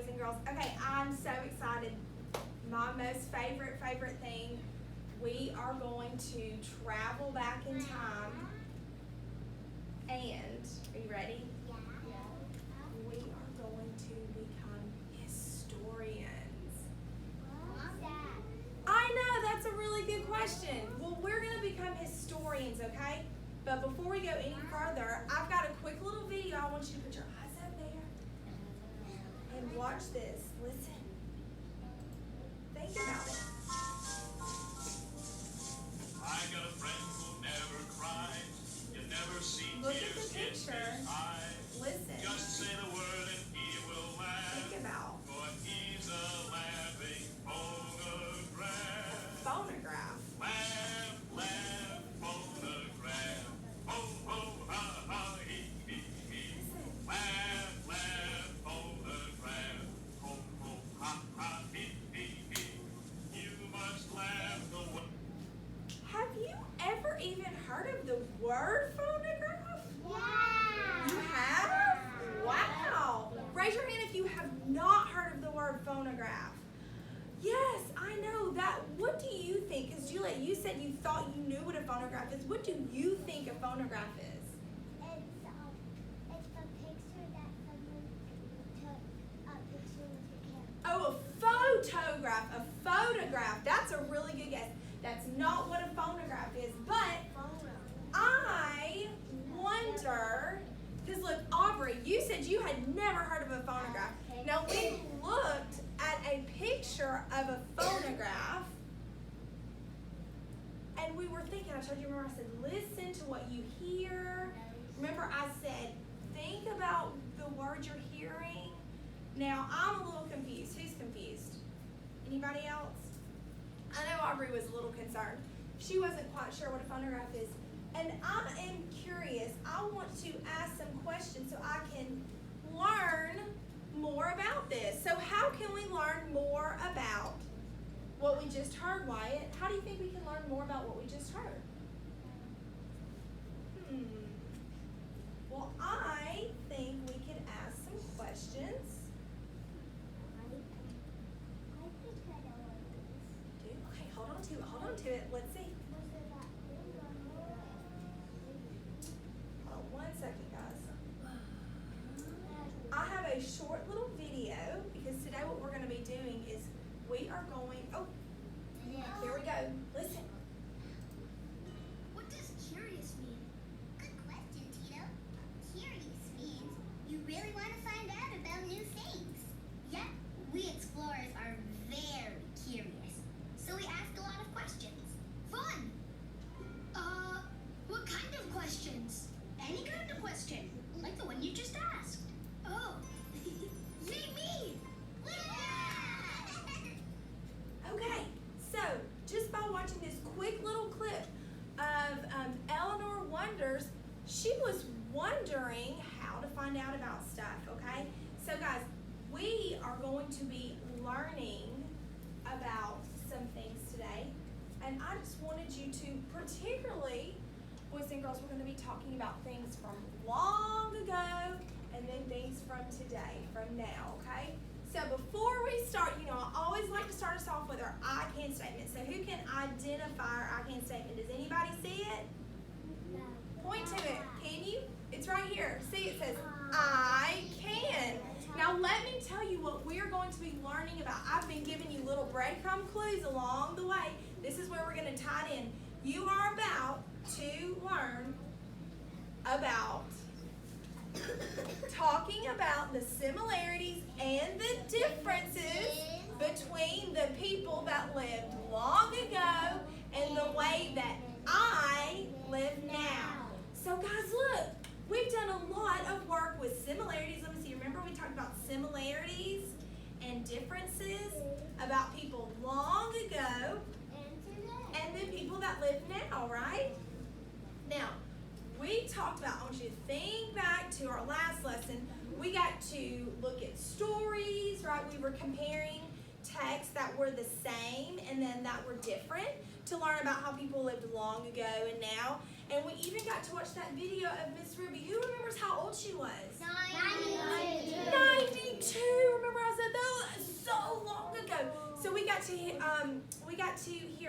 boys and girls. Okay, I'm so excited. My most favorite thing. We are going to travel back in time. And, are you ready? Yeah. We are going to become historians. What's that? I know, that's a really good question. Well, we're going to become historians, okay? But before we go any further, I've got a quick little video. I want you to put your eyes up there and watch this. Listen. Think about it. I got a friend who never cried. You never see Look at tears the in picture. his eyes. Listen. Just say the word and he will laugh. Think about For he's a laughing phonograph. phonograph. Laugh, laugh, phonograph. Ho, ho, ha, ha, he, he. Listen. Laugh, laugh, phonograph. Ho, ho, ha, ha, he. You must laugh the way. Have you ever even heard of the word phonograph? Yeah. You have? Wow. Raise your hand if you have not heard of the word phonograph. Yes, I know that. What do you think? Because Juliet, you said you thought you knew what a phonograph is. What do you think a phonograph is? It's the picture that someone took a picture with the camera. Oh, a photograph. A photograph. That's a really good guess. That's not what a phonograph is. But I wonder, because look, Aubrey, you said you had never heard of a phonograph. Now, we looked at a picture of a phonograph, and we were thinking, I told you, remember I said, listen to what you hear. Remember I said, think about the words you're hearing. Now, I'm a little confused. Who's confused? Anybody else? I know Aubrey was a little concerned. She wasn't quite sure what a phonograph is. And I am curious. I want to ask some questions so I can learn more about this. So how can we learn more about what we just heard, Wyatt? How do you think we can learn more about what we just heard? Well, I think we could ask some questions. Okay, hold on to it. Let's see. Hold on 1 second, guys. I have a short little video because today what we're going to be doing is we are going, here we go. Listen. What does curious mean? Good question, Tito. Curious means you really want to find out about new things. Yeah, we explorers are very curious. So we ask a lot of questions. Fun! What kind of questions? Any kind of question, like the one you just asked. Oh, yay me! Okay, so just by watching this quick little clip of Eleanor Wonders, she was wondering how to find out about stuff, okay? So guys, we are going to be learning about some things today, and I just wanted you to, particularly, boys and girls, we're going to be talking about things from long ago and then things from today, from now, okay? So before we start, you know, I always like to start us off with our I can statement. So who can identify our I can statement? Does anybody see it? No. Point to it. Can you? It's right here. See, it says I can. Now let me tell you what we're going to be learning about. I've been giving you little breadcrumb clues along the way. This is where we're going to tie it in. You are about to learn about talking about the similarities and the differences between the people that lived long ago and the way that I live now. So guys, look, we've done a lot of work with similarities. Let me see, remember we talked about similarities and differences about people long ago and then people that live now, right? Now, we talked about, I want you to think back to our last lesson. We got to look at stories, right? We were comparing texts that were the same and then that were different to learn about how people lived long ago and now. And we even got to watch that video of Miss Ruby. Who remembers how old she was? 92. 92. Remember I said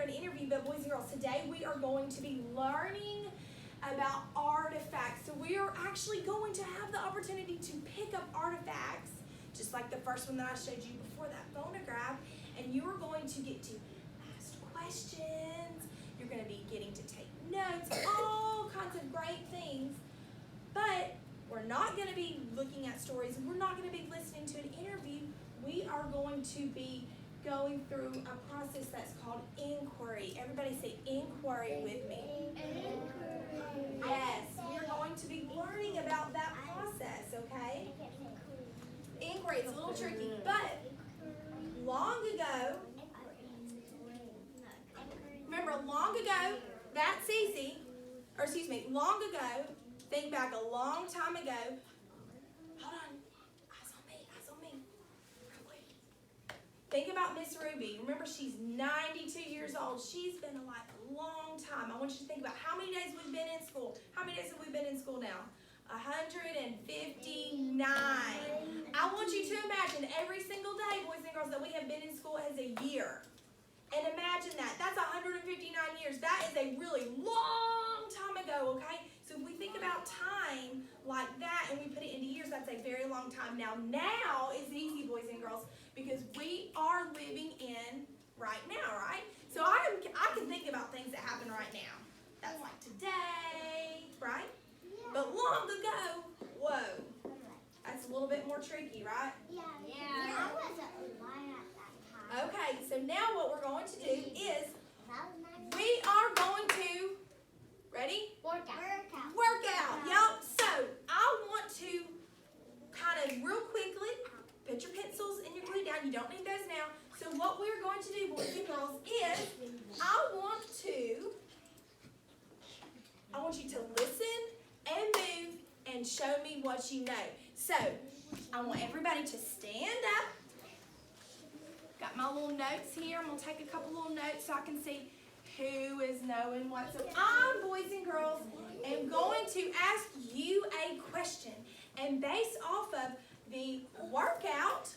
through an interview, but boys and girls, today we are going to be learning about artifacts. So we are actually going to have the opportunity to pick up artifacts, just like the first one that I showed you before that phonograph, and you are going to get to ask questions. You're going to be getting to take notes, all kinds of great things. But we're not going to be looking at stories. We're not going to be listening to an interview. We are going to be going through a process that's called inquiry. Everybody say inquiry with me. Yes, we're going to be learning about that process, okay? Inquiry, it's a little tricky, but long ago, remember long ago, that's easy, or excuse me, long ago, think back a long time ago. Hold on, eyes on me, real quick. Think about Miss Ruby. Remember, she's 92 years old. She's been alive a long time. I want you to think about how many days we've been in school. How many days have we been in school now? 159. I want you to imagine every single day, boys and girls, that we have been in school as a year. And imagine that. That's 159 years. That is a really long time ago, okay? So if we think about time like that and we put it into years, that's a very long time. Now is easy, boys and girls, because we are living in right now, right? So I can think about things that happen right now. That's like today, right? But long ago, whoa, that's a little bit more tricky, right? Yeah. I wasn't alive at that time. Okay, so now what we're going to do is we are going to, ready? Work out. Work out, yep. So I want to kind of real quickly put your pencils and your glue down. You don't need those now. So what we're going to do, boys and girls, is I want you to listen and move and show me what you know. So I want everybody to stand up. Got my little notes here. I'm going to take a couple little notes so I can see who is knowing what. So I, boys and girls, am going to ask you a question. And based off of the workout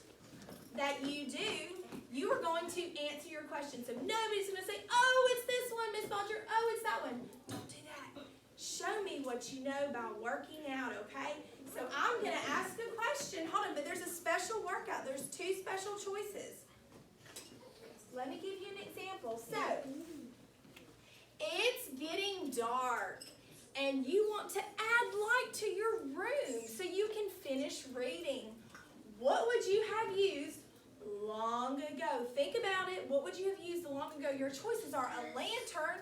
that you do, you are going to answer your question. So nobody's going to say, oh, it's this one, Miss Bodger. Oh, it's that one. Don't do that. Show me what you know about working out, okay? So I'm going to ask a question. Hold on, but there's a special workout. There's two special choices. Let me give you an example. So, it's getting dark, and you want to add light to your room so you can finish reading. What would you have used long ago? Think about it. What would you have used long ago? Your choices are a lantern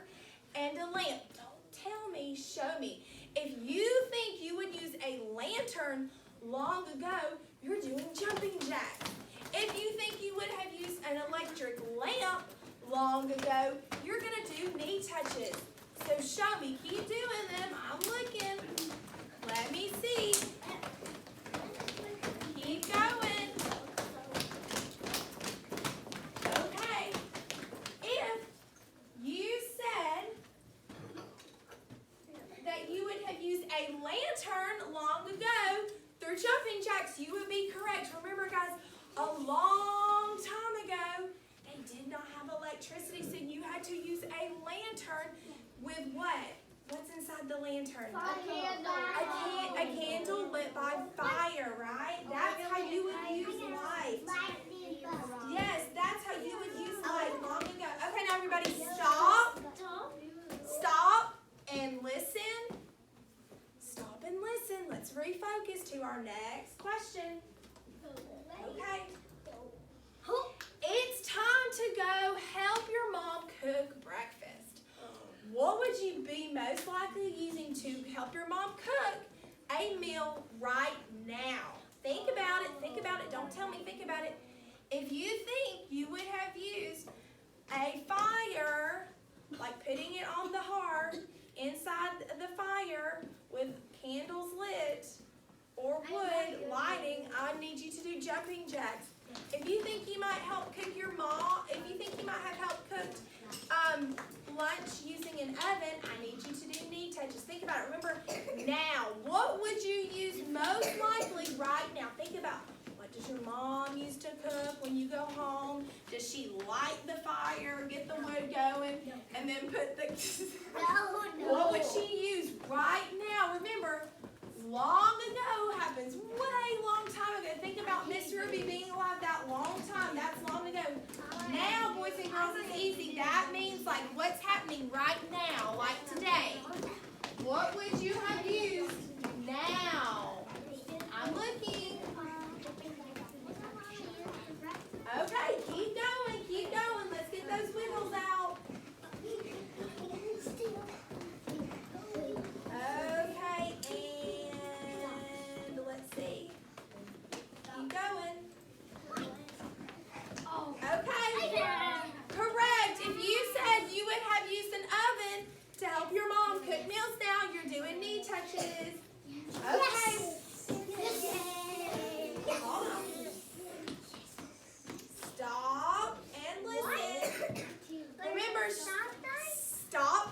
and a lamp. Don't tell me, show me. If you think you would use a lantern long ago, you're doing jumping jacks. If you think you would have used an electric lamp long ago, you're going to do knee touches. So show me. Keep doing them. I'm looking. Let me see. Keep going. Okay. If you said that you would have used a lantern long ago through jumping jacks, you would be correct. Remember, guys, a long time ago, they did not have electricity, so you had to use a lantern with what? What's inside the lantern? A candle lit by fire, right? That's how you would use light. Yes, that's how you would use light long ago. Okay, now everybody stop. Stop and listen. Stop and listen. Let's refocus to our next question. Okay. It's time to go help your mom cook breakfast. What would you be most likely using to help your mom cook a meal right now? Think about it. Think about it. Don't tell me. Think about it. If you think you would have used a fire, like putting it on the hearth inside the fire with candles lit or wood lighting, I need you to do jumping jacks. If you think you might help cook your mom, if you think you might have helped cooked lunch using an oven, I need you to do knee touches. Think about it. Remember, now, what would you use most likely right now? Think about, what does your mom used to cook when you go home? Does Does she light the fire, get the wood going, and then put the... What would she use right now? Remember, long ago happens way long time ago. Think about Miss Ruby being alive that long time. That's long ago. Now, boys and girls, it's easy. That means like what's happening right now, like today. What would you have used now? I'm looking. Okay, keep going. Let's get those wiggles out. Okay, and let's see. Keep going. Okay. Correct. If you said you would have used an oven to help your mom cook meals now, you're doing knee touches. Okay. Hold on. Stop and listen. Remember, stop.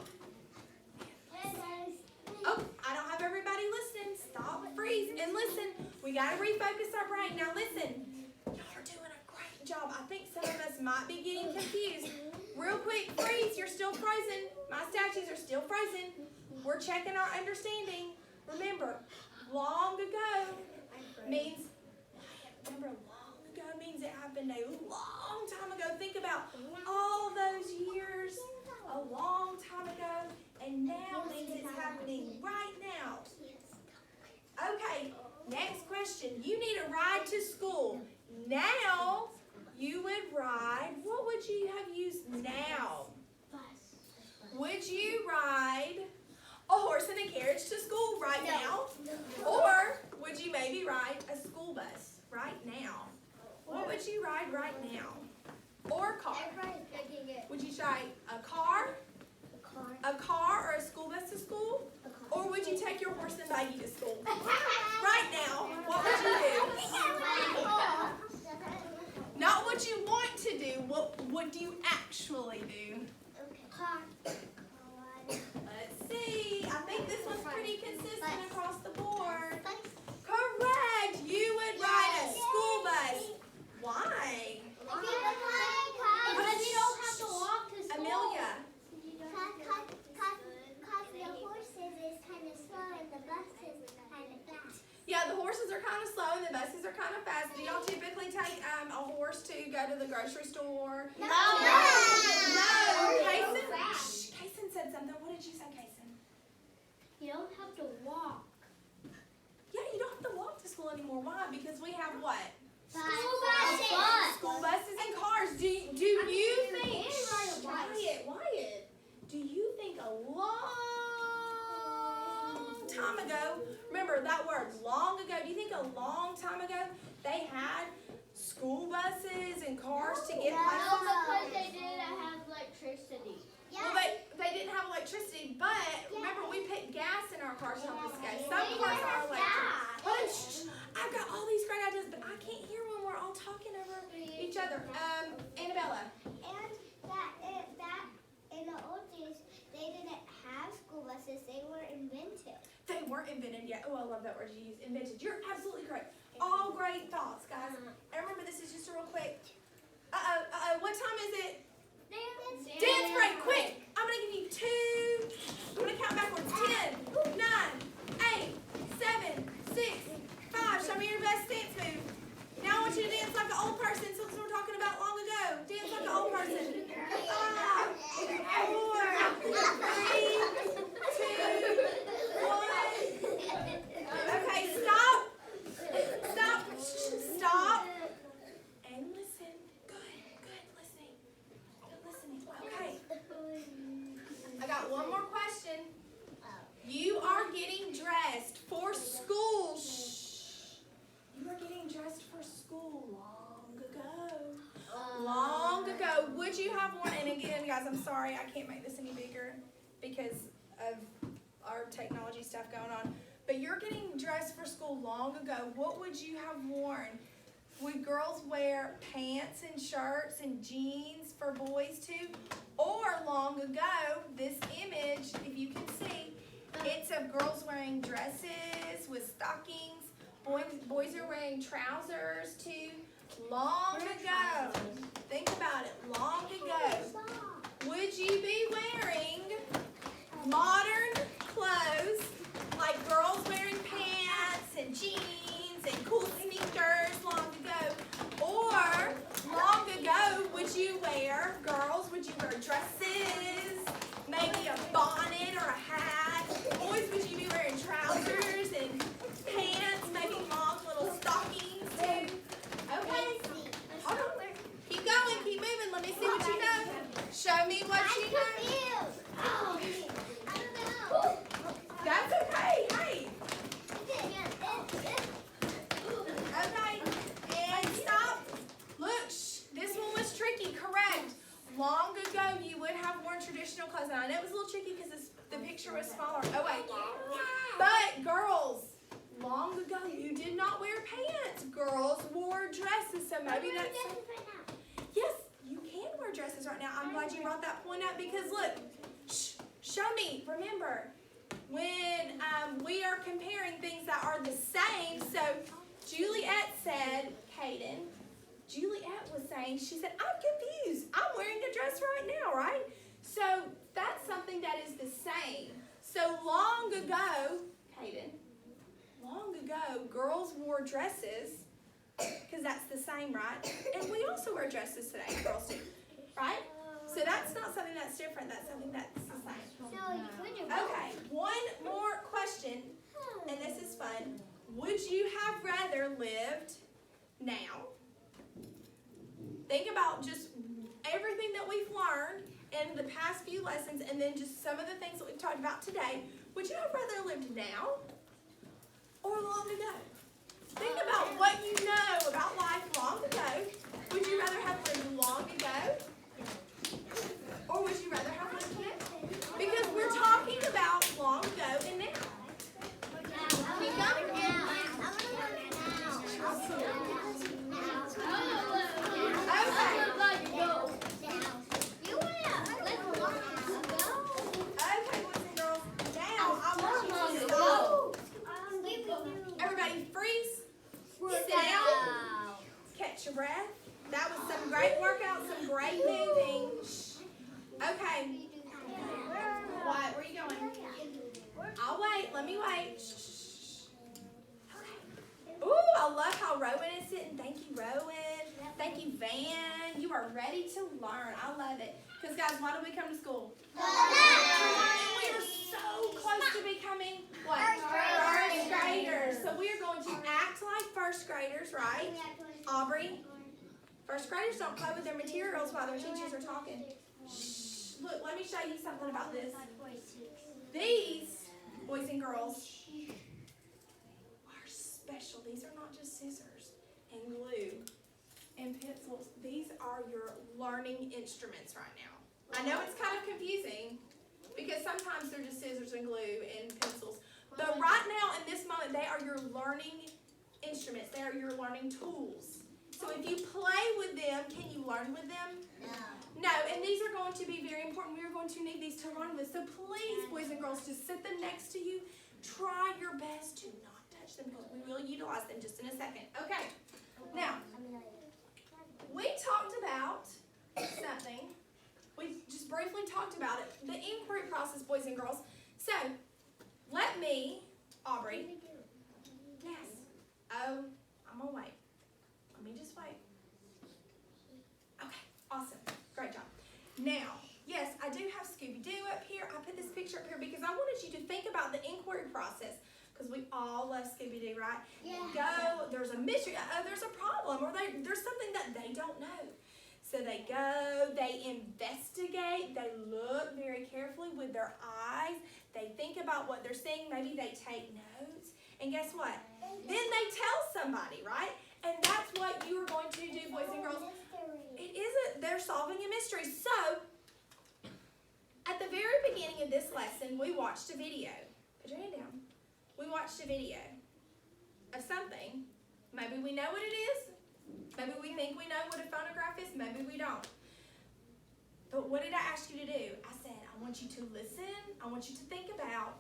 Oh, I don't have everybody listening. Stop, freeze, and listen. We got to refocus our brain. Now listen. Y'all are doing a great job. I think some of us might be getting confused. Real quick, freeze. You're still frozen. My statues are still frozen. We're checking our understanding. Remember, long ago means, long ago means it happened a long time ago. Think about all those years a long time ago, and now means it's happening right now. Okay, next question. You need a ride to school. Now, you would ride, what would you have used now? Would you ride a horse and a carriage to school right now? Or would you maybe ride a school bus right now? What would you ride right now? Or a car? Would you try a car or a school bus to school? Or would you take your horse and buggy to school? Right now, what would you do? Not what you want to do, what do you actually do? Let's see. I think this one's pretty consistent across the board. Correct. You would ride a school bus. Why? Because you don't have to walk to school. Amelia. Because the horses is kind of slow and the bus is kind of fast. Yeah, the horses are kind of slow and the buses are kind of fast. Do y'all typically take a horse to go to the grocery store? No. Kason said something. What did you say, Kason? You don't have to walk. Yeah, you don't have to walk to school anymore. Why? Because we have what? School School buses and cars. Do you think? Wyatt. Do you think a long time ago? Remember that word, long ago. Do you think a long time ago they had school buses and cars to get places? Because they didn't have electricity. Well, they didn't have electricity, but remember we put gas in our cars to help us go. Some cars are electric. Oh, shh, I've got all these great ideas, but I can't hear when we're all talking over each other. Annabella. And that in the old days, they didn't have school buses. They were invented. They weren't invented yet. Oh, I love that word you used. Invented. You're absolutely correct. All great thoughts, guys. And remember, this is just a real quick. What time is it? Dance break, quick. I'm going to give you 2. I'm going to count backwards. 10, 9, 8, 7, 6, 5. Show me your best dance move. Now I want you to dance like an old person since we're talking about long ago. Dance like an old person. 5, 4, 3, 2, 1. Okay, stop. Stop. And listen. Good listening. Okay. I got one more question. You are getting dressed for school. Shh. You are getting dressed for school long ago. Would you have worn, and again, guys, I'm sorry, I can't make this any bigger because of our technology stuff going on. But you're getting dressed for school long ago. What would you have worn? Would girls wear pants and shirts and jeans for boys too? Or long ago, this image, if you can see, it's of girls wearing dresses with stockings. Boys are wearing trousers too. Long ago. Think about it. modern clothes, like girls wearing pants and jeans and cool sneakers long ago, or long ago, would you wear, girls, would you wear dresses, maybe a bonnet or a hat? Boys, would you be wearing trousers and pants, maybe long little stockings too? Okay, hold on there. Keep going, keep moving. Let me see what you know. Show me what you know. Oh, I don't know. That's okay. Hey. Okay. And stop. Look, this one was tricky. Correct. Long ago, you would have worn traditional clothes. Now, I know it was a little tricky because the picture was smaller. Oh, wait. But, girls, long ago, you did not wear pants. Girls wore dresses. So maybe that's... Yes, you can wear dresses right now. I'm glad you brought that point up because, look, show me. Remember, when we are comparing things that are the same, so Juliet said, Caden, Juliet was saying, she said, I'm confused. I'm wearing a dress right now, right? So that's something that is the same. So long ago, Caden, long ago, girls wore dresses because that's the same, right? And we also wear dresses today, girls do, right? So that's not something that's different. That's something that's the same. Okay, one more question, and this is fun. Would you have rather lived now? Think about just everything that we've learned in the past few lessons and then just some of the things that we've talked about today. Would you have rather lived now or long ago? Think about what you know about life long ago. Would you rather have lived long ago or would you rather have lived now? Because we're talking about long ago and now. Keep going. Okay, boys and girls. Now I want you to stop. Everybody freeze. Sit down. Catch your breath. That was some great workout, some great moving. Okay. Wyatt, where are you going? I'll wait. Let me wait. Okay. Ooh, I love how Rowan is sitting. Thank you, Rowan. Thank you, Van. You are ready to learn. I love it. Because, guys, why do we come to school? To learn. And we are so close to becoming what? First graders. So we are going to act like first graders, right? Aubrey? First graders don't play with their materials while their teachers are talking. Shh. Look, let me show you something about this. These, boys and girls, are special. These are not just scissors and glue and pencils. These are your learning instruments right now. I know it's kind of confusing because sometimes they're just scissors and glue and pencils. But right now, in this moment, they are your learning instruments. They are your learning tools. So if you play with them, can you learn with them? No, and these are going to be very important. We are going to need these to learn with. So please, boys and girls, just sit them next to you. Try your best to not touch them because we will utilize them just in a second. Okay, now, we talked about something. We just briefly talked about it. The inquiry process, boys and girls. So, let me, Aubrey. Yes. Oh, I'm going to wait. Let me just wait. Okay, awesome. Great job. Now, yes, I do have Scooby-Doo up here. I put this picture up here because I wanted you to think about the inquiry process because we all love Scooby-Doo, right? Yeah. Go, there's a mystery, there's a problem, or there's something that they don't know. So they go, they investigate, they look very carefully with their eyes, they think about what they're seeing, maybe they take notes, and guess what? Then they tell somebody, right? And that's what you are going to do, boys and girls. It isn't, they're solving a mystery. So, at the very beginning of this lesson, we watched a video. Put your hand down. We watched a video of something. Maybe we know what it is. Maybe we think we know what a phonograph is. Maybe we don't. But what did I ask you to do? I said, I want you to listen. I want you to think about.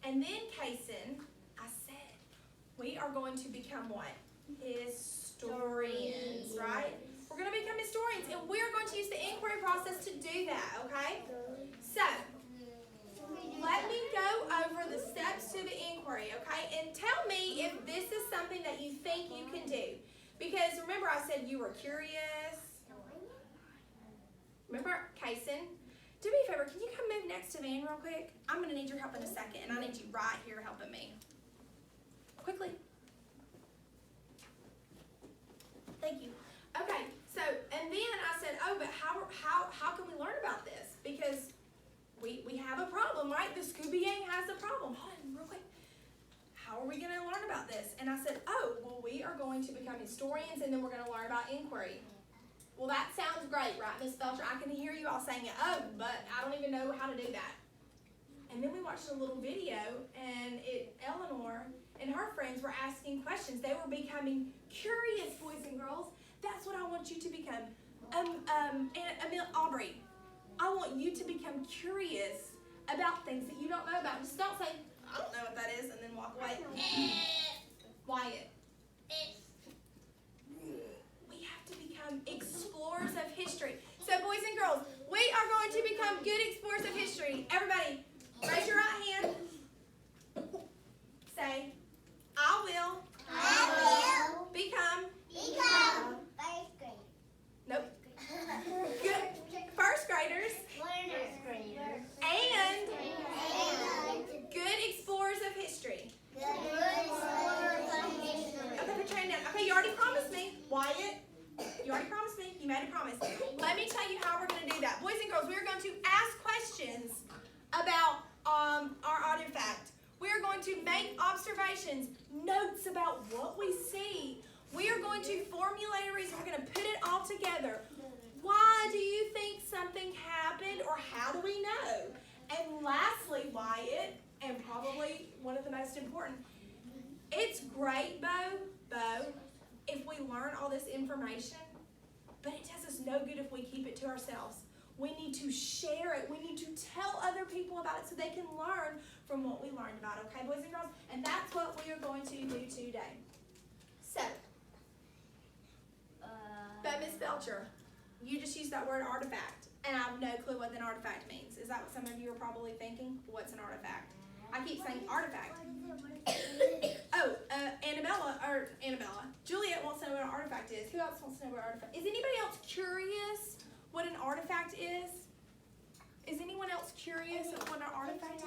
And then, Kaysen, I said, we are going to become what? Historians, right? We're going to become historians, and we're going to use the inquiry process to do that, okay? So, let me go over the steps to the inquiry, okay? And tell me if this is something that you think you can do. Because remember I said you were curious. Remember, Kason? Do me a favor, can you come move next to Van real quick? I'm going to need your help in a second, and I need you right here helping me. Quickly. Thank you. Okay, so, and then I said, oh, but how can we learn about this? Because we have a problem, right? The Scooby Gang has a problem. Hold on, real quick. How are we going to learn about this? And I said, oh, well, we are going to become historians, and then we're going to learn about inquiry. Well, that sounds great, right, Miss Belcher? I can hear you all saying it. Oh, but I don't even know how to do that. And then we watched a little video, and Eleanor and her friends were asking questions. They were becoming curious, boys and girls. That's what I want you to become. Aubrey, I want you to become curious about things that you don't know about. Just don't say, I don't know what that is, and then walk away. Wyatt. We have to become explorers of history. So, boys and girls, we are going to become good explorers of history. Everybody, raise your right hand. Say, I will become First grade. nope. Good first graders and good explorers of history. Okay, put your hand down. Okay, you already promised me, Wyatt. You already promised me. You made a promise. Let me tell you how we're going to do that. Boys and girls, we are going to ask questions about our artifact. We are going to make observations, notes about what we see. We are going to formulate a reason. We're going to put it all together. Why do you think something happened, or how do we know? And lastly, Wyatt, and probably one of the most important, it's great, Bo, if we learn all this information, but it does us no good if we keep it to ourselves. We need to share it. We need to tell other people about it so they can learn from what we learned about, okay, boys and girls? And that's what we are going to do today. So, but Miss Belcher, you just used that word artifact, and I have no clue what an artifact means. Is that what some of you are probably thinking? What's an artifact? I keep saying artifact. Oh, Annabella. Juliet wants to know what an artifact is. Who else wants to know what an artifact is? Is anybody else curious what an artifact is? Is anyone else curious of what an artifact is?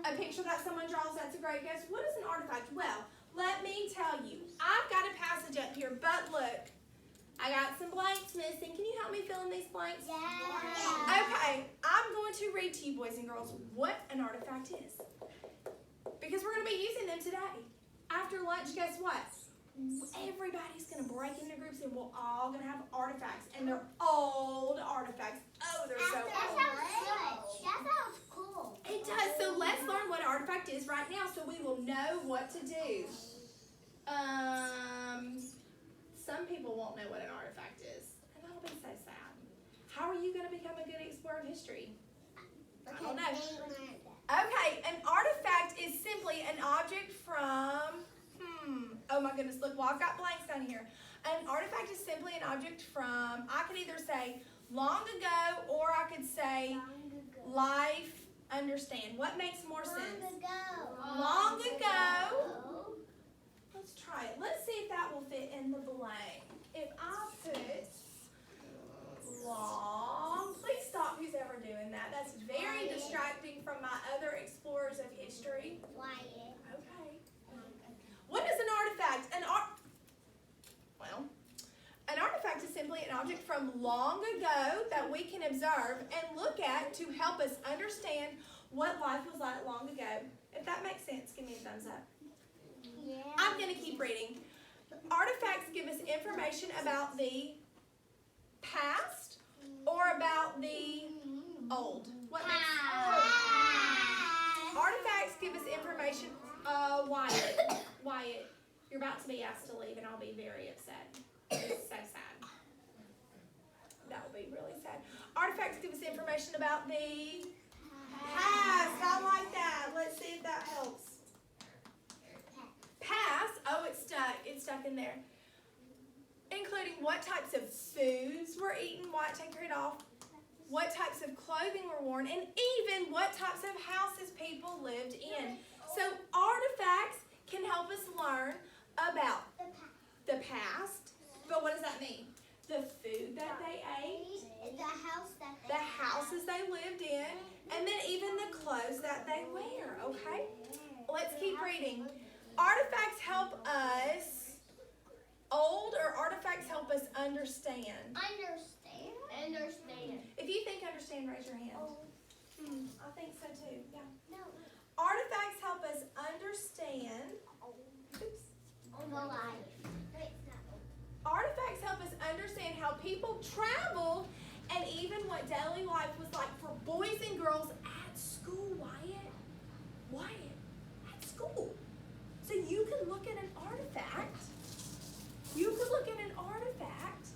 A picture that someone draws, that's a great guess. What is an artifact? Well, let me tell you. I've got a passage up here, but look. I got some blanks missing. Can you help me fill in these blanks? Yeah. Okay, I'm going to read to you, boys and girls, what an artifact is. Because we're going to be using them today. After lunch, guess what? Everybody's going to break into groups, and we're all going to have artifacts. And they're old artifacts. Oh, they're so old. That sounds cool. It does. So let's learn what an artifact is right now so we will know what to do. Some people won't know what an artifact is. And that'll be so sad. How are you going to become a good explorer of history? I don't know. Okay, an artifact is simply an object from, oh my goodness, look, well, I've got blanks down here. An artifact is simply an object from, I could either say long ago, or I could say life, understand. What makes more sense? Long ago. Let's try it. Let's see if that will fit in the blank. If I put long, please stop who's ever doing that. That's very distracting from my other explorers of history. Okay. What is an artifact? An artifact is simply an object from long ago that we can observe and look at to help us understand what life was like long ago. If that makes sense, give me a thumbs up. Yeah. I'm going to keep reading. Artifacts give us information about the past or about the old. What makes Artifacts give us information. Wyatt, you're about to be asked to leave, and I'll be very upset. It's so sad. That will be really sad. Artifacts give us information about the past. I like that. Let's see if that helps. Past. Oh, it's stuck. It's stuck in there. Including what types of foods were eaten. Wyatt, take your head off. what types of clothing were worn, and even what types of houses people lived in. So artifacts can help us learn about the past, but what does that mean? The food that they ate, the houses they lived in, and then even the clothes that they wear, okay? Let's keep reading. Artifacts help us, artifacts help us understand. Understand. If you think understand, raise your hand. I think so too, yeah. No. Artifacts help us understand. Oops. Artifacts help us understand how people traveled and even what daily life was like for boys and girls at school, Wyatt, at school. So you can look at an artifact.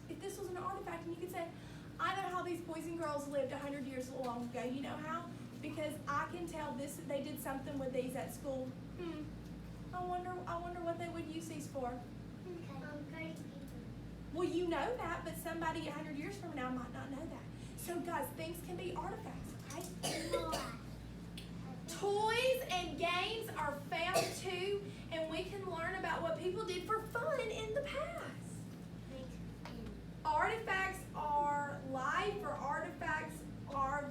If this was an artifact, and you could say, I know how these boys and girls lived 100 years long ago. You know how? Because I can tell they did something with these at school. I wonder what they would use these for. Well, you know that, but somebody 100 years from now might not know that. So guys, things can be artifacts, okay? Toys and games are found too, and we can learn about what people did for fun in the past. Artifacts are life, or artifacts are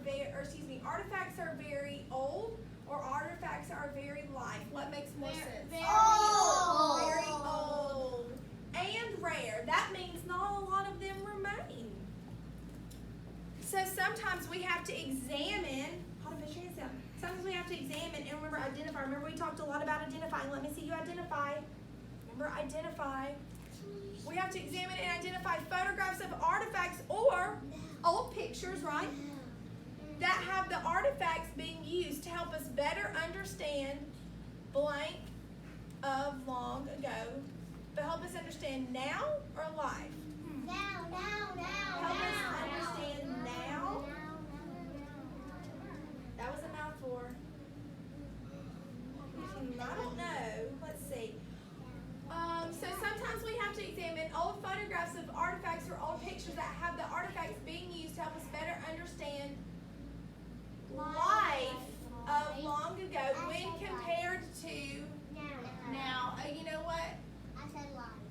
very old, or artifacts are very life. What makes more sense? Very old. Very old. And rare. That means not a lot of them remain. So sometimes we have to examine. Hold on, put your hands down. Sometimes we have to examine and remember identify. Remember we talked a lot about identifying. Let me see you identify. Remember identify. We have to examine and identify photographs of artifacts or old pictures, right? That have the artifacts being used to help us better understand blank of long ago. But help us understand now or life? Now. Help us understand now. That was a mouthful. I don't know. Let's see. So sometimes we have to examine old photographs of artifacts or old pictures that have the artifacts being used to help us better understand life of long ago when compared to now. You know what? I said life.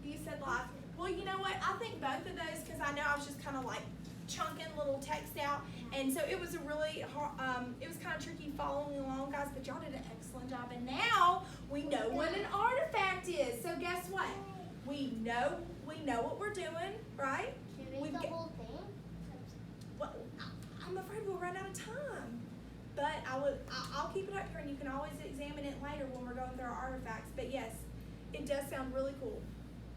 You said life. Well, you know what? I think both of those, because I know I was just kind of like chunking little text out, and so it was a really hard, it was kind of tricky following along, guys, but y'all did an excellent job. And now we know what an artifact is. So guess what? We know what we're doing, right? Should we read the whole thing? Well, I'm afraid we'll run out of time. But I'll keep it up here, and you can always examine it later when we're going through our artifacts. But yes, it does sound really cool.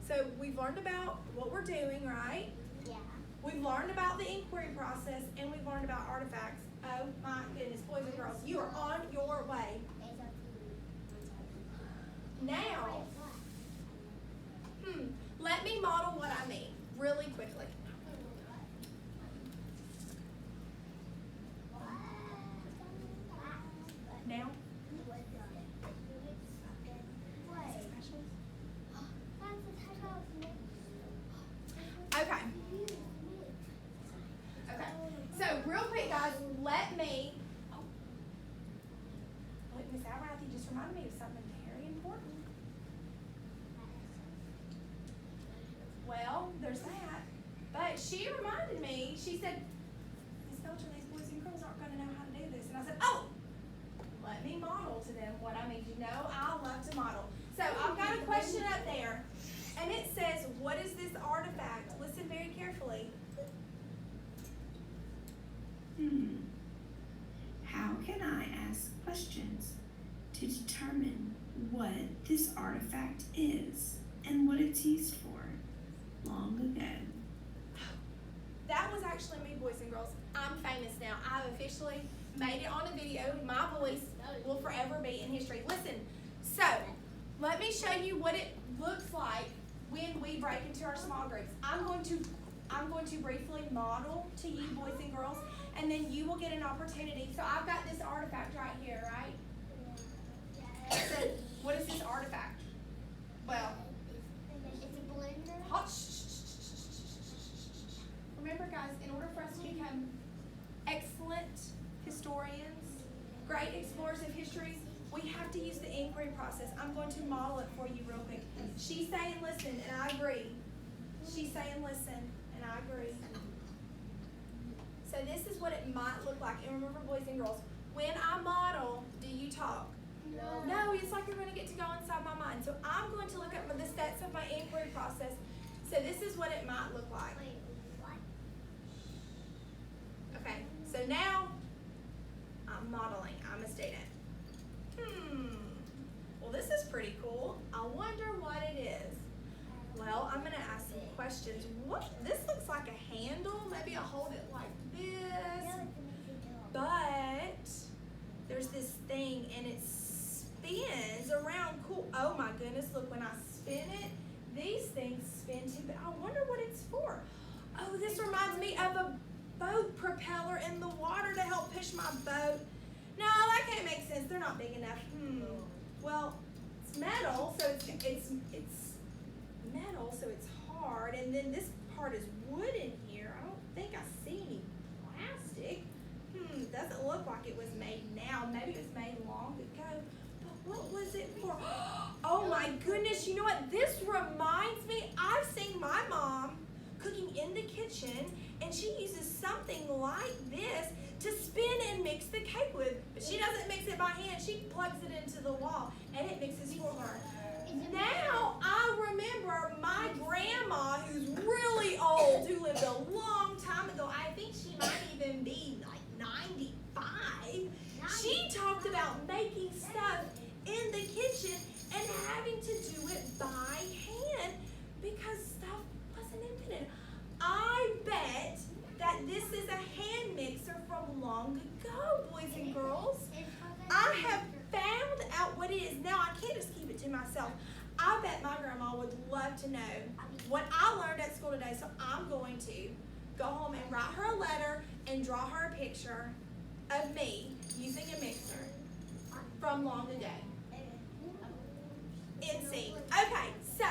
So we've learned about what we're doing, right? Yeah. We've learned about the inquiry process, and we've learned about artifacts. Oh my goodness, boys and girls, you are on your way. Now, let me model what I mean really quickly. Now? Okay. So real quick, guys, let me. Look, Miss Abernathy just reminded me of something very important. Well, there's that. But she reminded me. She said, Miss Belcher, these boys and girls aren't going to know how to do this. And I said, oh, let me model to them what I mean. You know, I love to model. So I've got a question up there. And it says, what is this artifact? Listen very carefully. How can I ask questions to determine what this artifact is and what it's used for long ago? That was actually me, boys and girls. I'm famous now. I've officially made it on a video. My voice will forever be in history. Listen, so let me show you what it looks like when we break into our small groups. I'm going to briefly model to you, boys and girls, and then you will get an opportunity. So I've got this artifact right here, right? So what is this artifact? Well, It's a blender. remember, guys, in order for us to become great explorers of histories, we have to use the inquiry process. I'm going to model it for you real quick. She's saying listen, and I agree. She's saying listen, and I agree. So this is what it might look like. And remember, boys and girls, when I model, do you talk? No, it's like you're going to get to go inside my mind. So I'm going to look at the steps of my inquiry process. So this is what it might look like. Okay, so now I'm modeling. I'm a student. Well, this is pretty cool. I wonder what it is. Well, I'm going to ask some questions. This looks like a handle. Maybe I'll hold it like this. But there's this thing, and it spins around. Cool. Oh my goodness, look, when I spin it, these things spin too. But I wonder what it's for. Oh, this reminds me of a boat propeller in the water to help push my boat. No, that can't make sense. They're not big enough. Well, it's metal, so it's metal, so it's hard. And then this part is wood in here. I don't think I see any plastic. Doesn't look like it was made now. Maybe it was made long ago. But what was it for? Oh my goodness, you know what? This reminds me, I've seen my mom cooking in the kitchen, and she uses something like this to spin and mix the cake with. But she doesn't mix it by hand. She plugs it into the wall, and it mixes for her. Now I remember my grandma, who's really old, who lived a long time ago. I think she might even be like 95. She talked about making stuff in the kitchen and having to do it by hand because stuff wasn't infinite. I bet that this is a hand mixer from long ago, boys and girls. I have found out what it is. Now, I can't just keep it to myself. I bet my grandma would love to know what I learned at school today, so I'm going to go home and write her a letter and draw her a picture of me using a mixer from long ago. Insane. Okay, so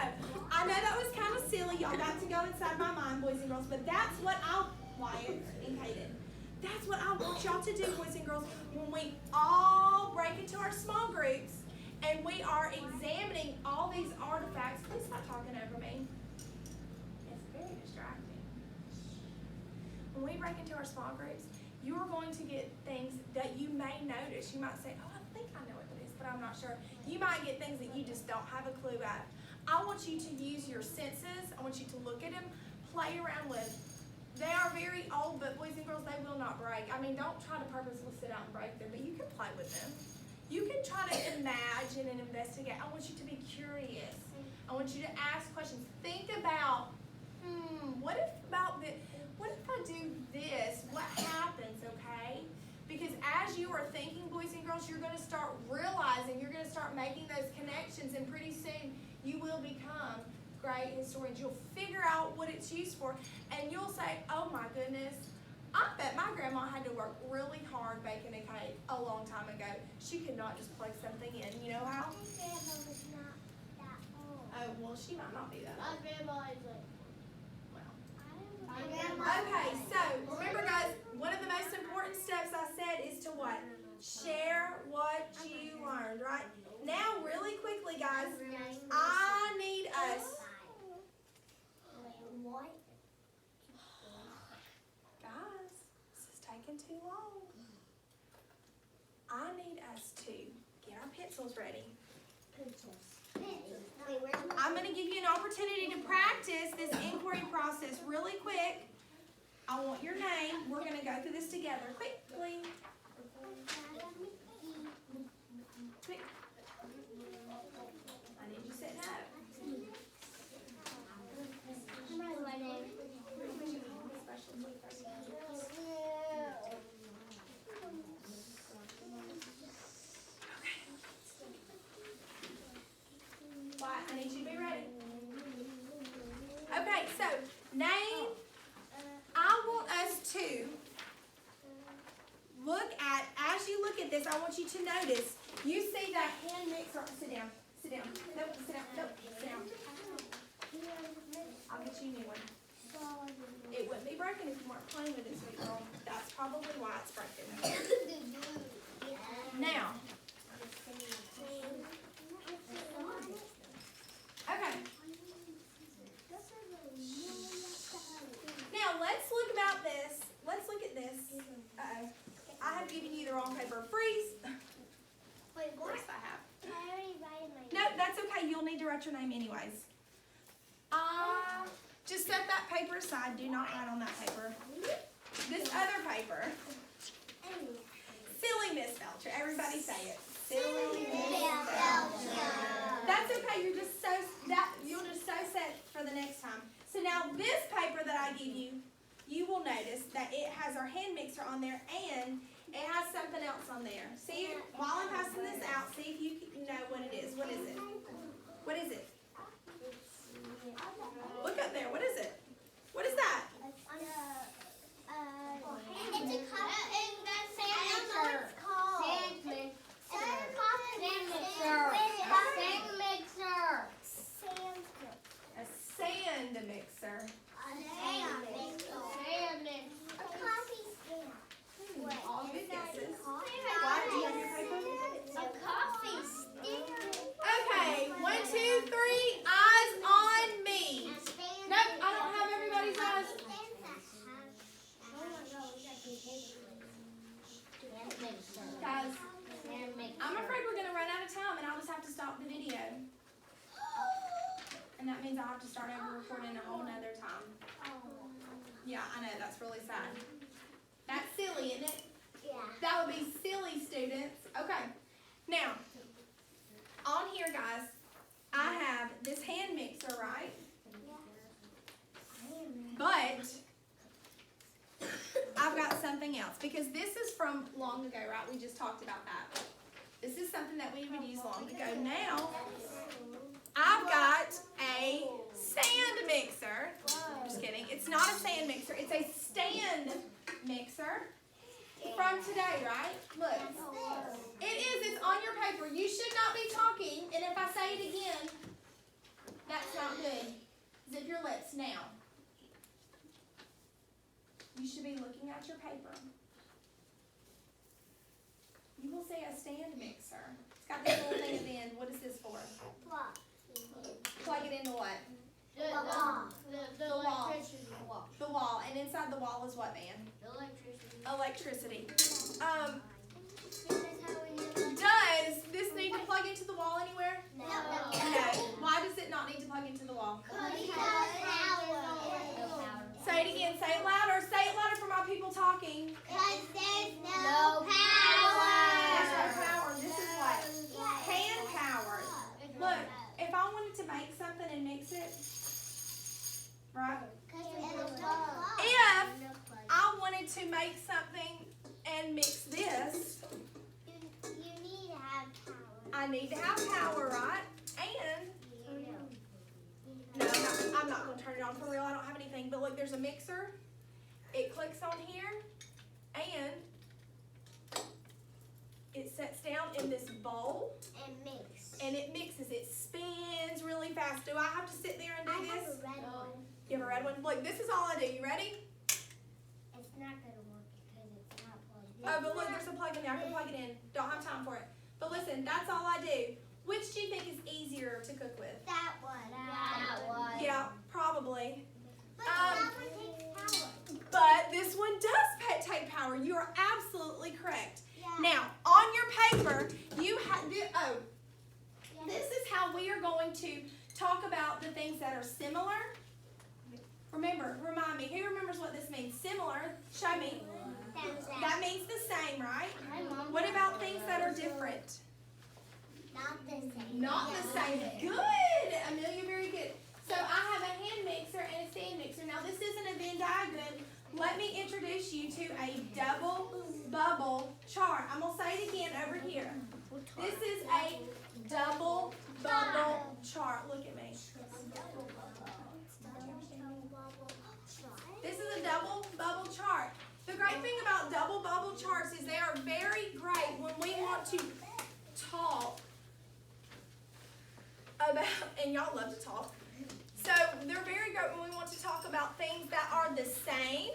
I know that was kind of silly. Y'all got to go inside my mind, boys and girls, but that's what Wyatt and Kaden, that's what I want y'all to do, boys and girls, when we all break into our small groups and we are examining all these artifacts. Please stop talking over me. It's very distracting. When we break into our small groups, you are going to get things that you may notice. You might say, oh, I think I know what it is, but I'm not sure. You might get things that you just don't have a clue at. I want you to use your senses. I want you to look at them, play around with. They are very old, but boys and girls, they will not break. I mean, don't try to purposely sit out and break them, but you can play with them. You can try to imagine and investigate. I want you to be curious. I want you to ask questions. Think about, what if I do this? What happens, okay? Because as you are thinking, boys and girls, you're going to start realizing, you're going to start making those connections, and pretty soon you will become great historians. You'll figure out what it's used for, and you'll say, oh my goodness, I bet my grandma had to work really hard baking a cake a long time ago. She could not just plug something in. You know how? My grandma was not that old. Oh, well, she might not be that old. My grandma is like, Okay, so remember, guys, one of the most important steps I said is to what? Share what you learned, right? Now, really quickly, guys, I need us. Guys, this is taking too long. I need us to get our pencils ready. I'm going to give you an opportunity to practice this inquiry process really quick. I want your name. We're going to go through this together quickly. Quick. I need you sitting up. Wyatt, I need you to be ready. Okay, so name. I want us to look at, as you look at this, I want you to notice, you see that hand mixer. Sit down, sit down. Nope, sit down, nope, sit down. I'll get you a new one. It wouldn't be broken if you weren't playing with it, sweet girl. That's probably why it's broken. Now, okay. Now let's look about this. Let's look at this. Uh-oh. I have given you the wrong paper. Freeze. Wait, Of course I have. I already write my No, that's okay. You'll need to write your name anyways. Just set that paper aside. Do not write on that paper. This other paper. Silly Miss Belcher. Everybody say it. Silly Miss Belcher. That's okay. You're just you'll just so set for the next time. So now this paper that I give you, you will notice that it has our hand mixer on there and it has something else on there. See, while I'm passing this out, see if you know what it is. What is it? What is it? Look up there. What is it? What is that? It's a cup. I don't know what it's called. Sand mixer. A sand mixer. A coffee stand. All good guesses. Why do you have your paper? A coffee stand. Okay, 1, 2, 3, eyes on me. Nope, I don't have everybody's eyes. Guys, I'm afraid we're going to run out of time and I'll just have to stop the video. And that means I'll have to start over recording a whole nother time. Yeah, I know, that's really sad. That's silly, isn't it? Yeah. That would be silly, students. Okay, now, on here, guys, I have this hand mixer, right? But I've got something else because this is from long ago, right? We just talked about that. This is something that we would use long ago. Now, I've got a sand mixer. Just kidding. It's not a sand mixer. It's a stand mixer from today, right? Look. It is. It's on your paper. You should not be talking. And if I say it again, that's not good. Zip your lips now. You should be looking at your paper. You will say a stand mixer. It's got this little thing at the end. What is this for? Plug it into what? The wall. The wall. The wall. And inside the wall is what, man? Electricity. Does this need to plug into the wall anywhere? No. No. Why does it not need to plug into the wall? Say it again. Say it louder. Say it louder for my people talking. Because there's no power. There's no power. This is what? Hand power. Look, if I wanted to make something and mix it, right? If I wanted to make something and mix this, You need to have power. I need to have power, right? And no, I'm not going to turn it on for real. I don't have anything. But look, there's a mixer. It clicks on here, and it sets down in this bowl, And mix. and it mixes. It spins really fast. Do I have to sit there and do I have this? a red one. You have a red one? Look, this is all I do. You ready? It's not going to work because it's not plugged in. Oh, but look, there's a plug in there. I can plug it in. Don't have time for it. But listen, that's all I do. Which do you think is easier to cook with? That one. That one. Yeah, probably. But that one takes power. But this one does take power. You are absolutely correct. Yeah. Now, on your paper, you have, this is how we are going to talk about the things that are similar. Remember, remind me, who remembers what this means? Similar, show me. That means the same, right? What about things that are different? Not the same. Not the same. Good, Amelia, very good. So I have a hand mixer and a stand mixer. Now this isn't a Venn diagram. Let me introduce you to a double bubble chart. I'm going to say it again over here. This is a double bubble chart. Look at me. This is a double bubble chart. The great thing about double bubble charts is they are very great when we want to talk about, and y'all love to talk, so they're very great when we want to talk about things that are the same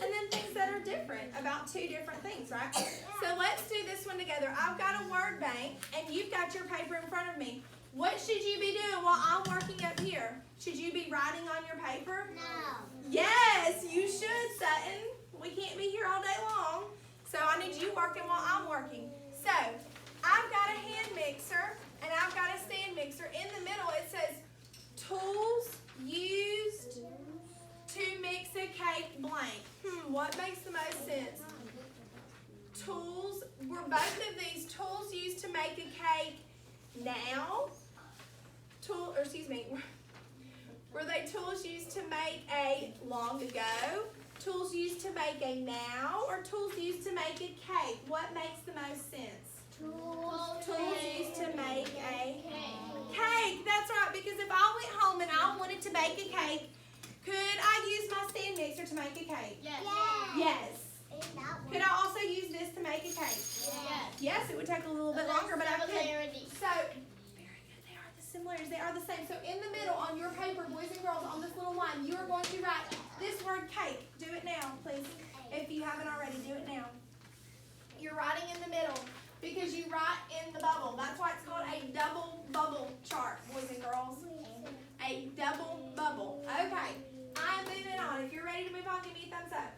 and then things that are different about two different things, right? So let's do this one together. I've got a word bank, and you've got your paper in front of me. What should you be doing while I'm working up here? Should you be writing on your paper? No. Yes, you should, Sutton. We can't be here all day long. So I need you working while I'm working. So I've got a hand mixer and I've got a stand mixer. In the middle it says tools used to mix a cake blank. What makes the most sense? Tools, were both of these tools used to make a cake now? Were they tools used to make a long ago? Tools used to make a now? Or tools used to make a cake? What makes the most sense? Tools used to make a cake. That's right, because if I went home and I wanted to bake a cake, could I use my stand mixer to make a cake? Yes. Yes. Could I also use this to make a cake? Yes. Yes, it would take a little bit longer, but I could. Similarity. So, very good. They are the similarities. They are the same. So in the middle on your paper, boys and girls, on this little line, you are going to write this word cake. Do it now, please. If you haven't already, do it now. You're writing in the middle because you write in the bubble. That's why it's called a double bubble chart, boys and girls. A double bubble. Okay, I'm moving on. If you're ready to move on, give me a thumbs up.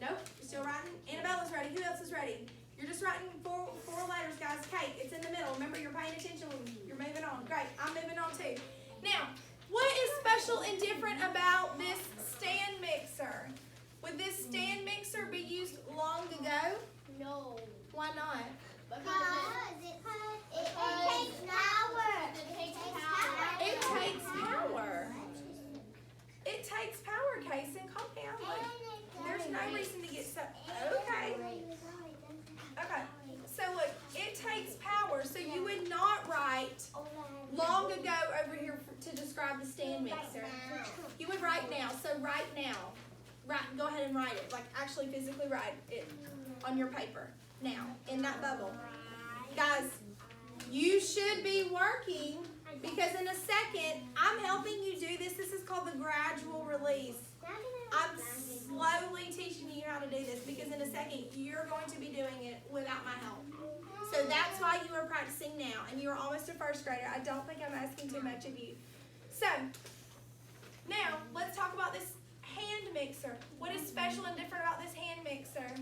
Nope, you're still writing. Annabella's ready. Who else is ready? You're just writing four letters, guys. Cake. It's in the middle. Remember, you're paying attention when you're moving on. Great. I'm moving on too. Now, what is special and different about this stand mixer? Would this stand mixer be used long ago? No. Why not? Because it takes power. It takes power. It takes power, Casey. Calm down. Look, there's no reason to get so. Okay. Okay. So look, it takes power. So you would not write long ago over here to describe the stand mixer. You would write now. So right now. Go ahead and write it. Like actually physically write it on your paper. Now, in that bubble. Guys, you should be working because in a second, I'm helping you do this. This is called the gradual release. I'm slowly teaching you how to do this because in a second, you're going to be doing it without my help. So that's why you are practicing now, and you are almost a first grader. I don't think I'm asking too much of you. So, now, let's talk about this hand mixer. What is special and different about this hand mixer?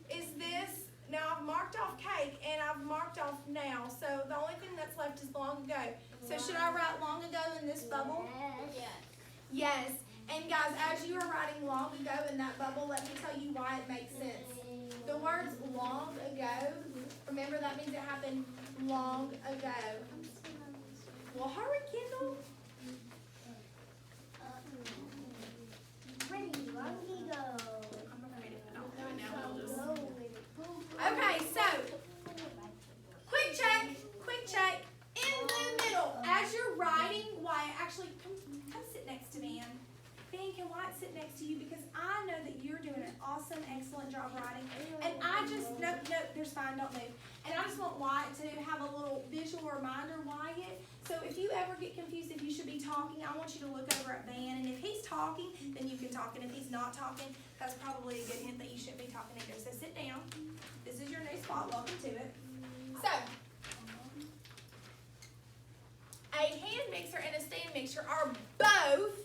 Is this, now I've marked off cake and I've marked off now, so the only thing that's left is long ago. So should I write long ago in this bubble? Yes. Yes. And guys, as you are writing long ago in that bubble, let me tell you why it makes sense. The words long ago, remember that means it happened long ago. Well, hurry, Kendall. Okay, so quick check. In the middle, as you're writing, Wyatt, actually come sit next to me. Ben, can Wyatt sit next to you because I know that you're doing an awesome, excellent job writing. And I just no, there's fine, don't move. And I just want Wyatt to have a little visual reminder, Wyatt. So if you ever get confused if you should be talking, I want you to look over at Ben. And if he's talking, then you can talk. And if he's not talking, that's probably a good hint that you shouldn't be talking either. So sit down. This is your new spot. Welcome to it. So, a hand mixer and a stand mixer are both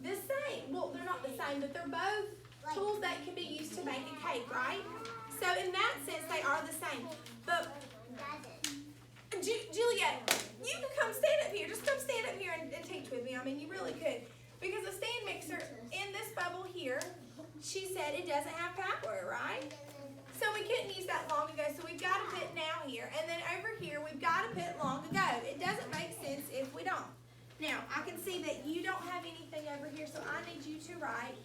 the same. Well, they're not the same, but they're both tools that can be used to make a cake, right? So in that sense, they are the same. But Juliet, you can come stand up here. Just come stand up here and teach with me. I mean, you really could. Because a stand mixer in this bubble here, she said it doesn't have power, right? So we couldn't use that long ago, so we've got to put now here. And then over here, we've got to put long ago. It doesn't make sense if we don't. Now, I can see that you don't have anything over here, so I need you to write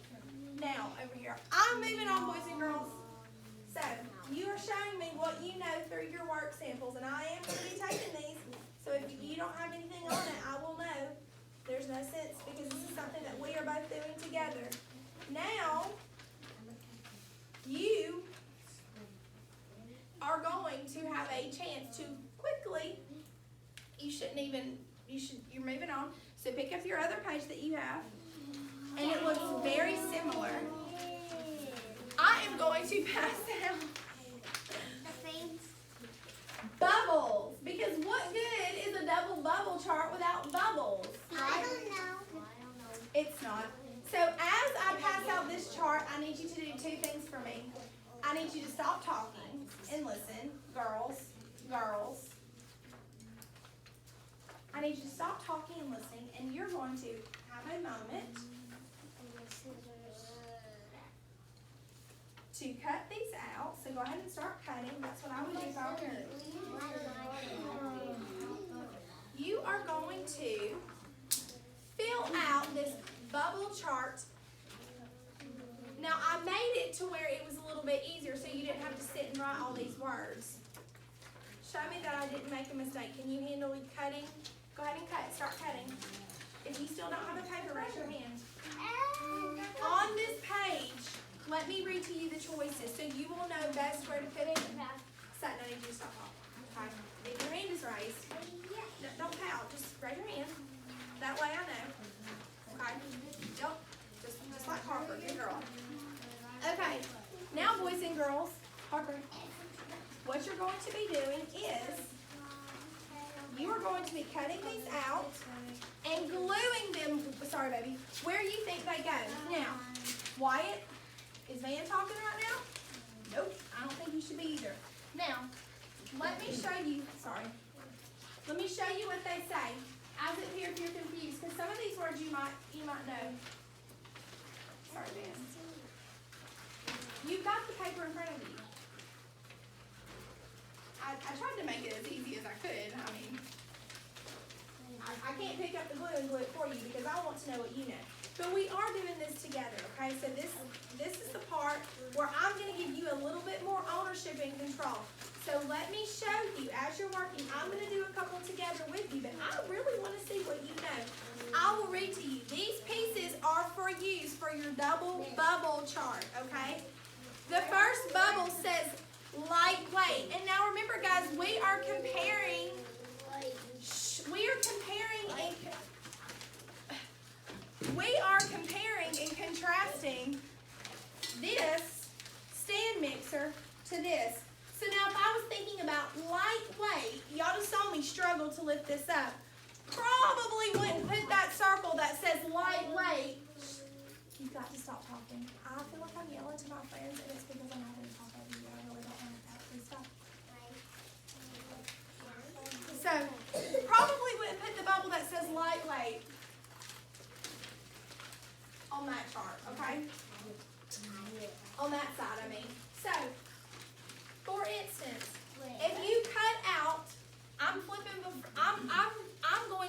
now over here. I'm moving on, boys and girls. So, you are showing me what you know through your work samples, and I am going to be taking these. So if you don't have anything on it, I will know. There's no sense because this is something that we are both doing together. Now, you are going to have a chance to quickly, you're moving on, so pick up your other page that you have, and it looks very am going to pass out The things. bubbles. Because what good is a double bubble chart without bubbles? I Right? don't know. It's not. So as I pass out this chart, I need you to do two things for me. I need you to stop talking and listen. Girls. I need you to stop talking and listening, and you're going to have a moment to cut these out. So go ahead and start cutting. That's what I would do if I were you. You are going to fill out this bubble chart. Now I made it to where it was a little bit easier so you didn't have to sit and write all these words. Show me that I didn't make a mistake. Can you handle cutting? Go ahead and cut. Start cutting. If you still don't have a paper, raise your hand. On this page, let me read to you the choices so you will know best where to put it. Sutton, I need you to stop talking. Okay. If your hand is raised, don't pout. Just raise your hand. That way I know. Okay. Don't. Just like Harper. Good girl. Okay. Now, boys and girls, Harper, what you're going to be doing is you are going to be cutting these out and gluing them, sorry baby, where you think they go. Now, Wyatt, is Van talking right now? Nope, I don't think you should be either. Now, let me show you what they say. As if you're confused, because some of these words you might know. Sorry, Van. You've got the paper in front of you. I tried to make it as easy as I could. I mean, I can't pick up the glue and glue it for you because I want to know what you know. But we are doing this together, okay? So this is the part where I'm going to give you a little bit more ownership and control. So let me show you as you're working. I'm going to do a couple together with you, but I really want to see what you know. I will read to you. These pieces are for use for your double bubble chart, okay? The first bubble says lightweight. And now remember, guys, we are comparing and contrasting this stand mixer to this. So now if I was thinking about lightweight, y'all just saw me struggle to lift this up. Probably wouldn't put that circle that says lightweight. You've got to stop talking. I feel like I'm yelling to my friends, and it's because I'm having to talk over you. I really don't want to talk. Please stop. So, probably wouldn't put the bubble that says lightweight on that chart, okay? On that side, I mean. So, for instance, if you cut out, I'm going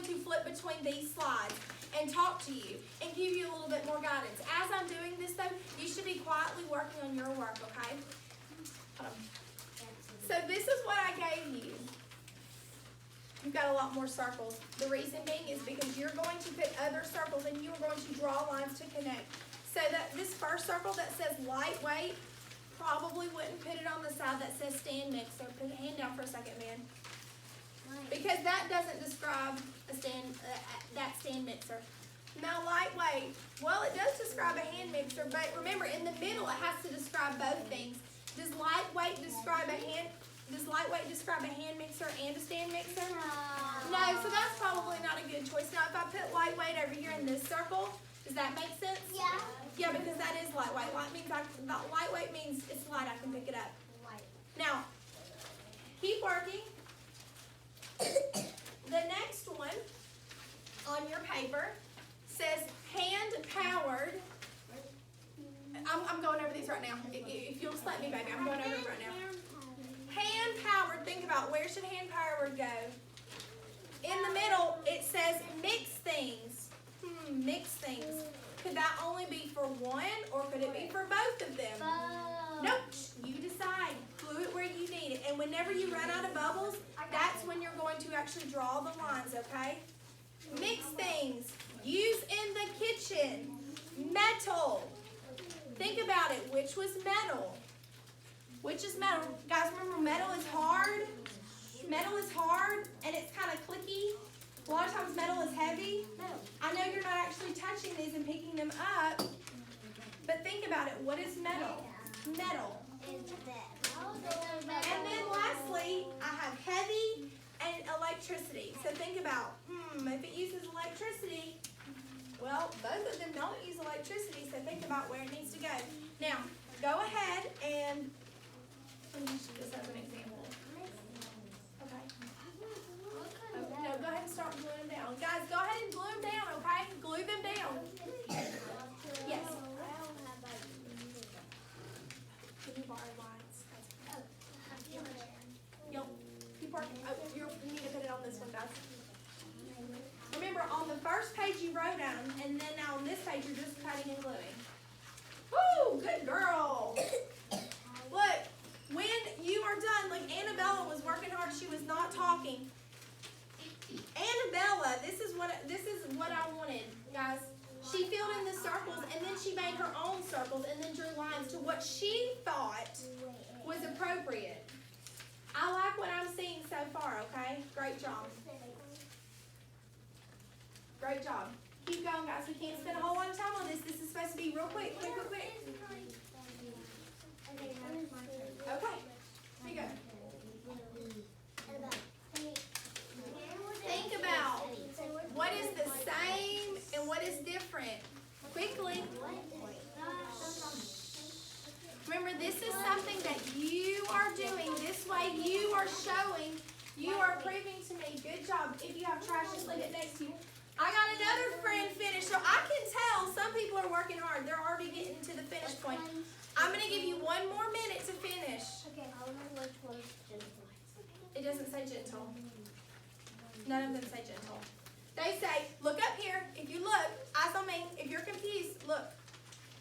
to flip between these slides and talk to you and give you a little bit more guidance. As I'm doing this though, you should be quietly working on your work, okay? Hold on. So this is what I gave you. You've got a lot more circles. The reason being is because you're going to put other circles and you are going to draw lines to connect. So that this first circle that says lightweight, probably wouldn't put it on the side that says stand mixer. Put your hand down for a second, man. Because that doesn't describe a that stand mixer. Now lightweight, well it does describe a hand mixer, but remember in the middle it has to describe both things. Does lightweight describe a hand mixer and a stand mixer? No, so that's probably not a good choice. Now if I put lightweight over here in this circle, does that make sense? Yeah. Yeah, because that is lightweight. Lightweight means it's light, I can pick it up. Now, keep working. The next one on your paper says hand powered. I'm going over these right now. If you'll just let me, baby, I'm going over them right now. Hand powered, think about where should hand powered go? In the middle, it says mix things. Mix things. Could that only be for one or could it be for both of them? Nope, you decide. Glue it where you need it. And whenever you run out of bubbles, that's when you're going to actually draw the lines, okay? Mix things. Use in the kitchen. Metal. Think about it. Which was metal? Which is metal? Guys, remember metal is hard. Metal is hard and it's kind of clicky. A lot of times metal is heavy. I know you're not actually touching these and picking them up, but think about it. What is metal? metal. And And then lastly, I have heavy and electricity. So think about, if it uses electricity, well, both of them don't use electricity, so think about where it needs to go. Now, go ahead and use this as an example. Okay. No, go ahead and start gluing them down. Guys, go ahead and glue them down, okay? Glue them down. Yes. Can you borrow lights? Yep. You need to put it on this one, guys. Remember, on the first page you wrote them, and then now on this page you're just cutting and gluing. Woo! Good girl. Look, when you are done, like Annabella was working hard, she was not talking. Annabella, this is what I wanted, guys. She filled in the circles, and then she made her own circles, and then drew lines to what she thought was appropriate. I like what I'm seeing so far, okay? Great job. Great job. Keep going, guys. We can't spend a whole lot of time on this. This is supposed to be real quick, quick, quick, quick. Okay. Here you go. Think about what is the same and what is different. Quickly. Remember, this is something that you are doing. This way you are showing, you are proving to me. Good job. If you have trash, just leave it next to you. I got another friend finished, so I can tell some people are working hard. They're already getting to the finish point. I'm going to give you 1 more minute to finish. Okay, I'll know which one's gentle. It doesn't say gentle. None of them say gentle. They say, look up here. If you look, eyes on me. If you're confused, look.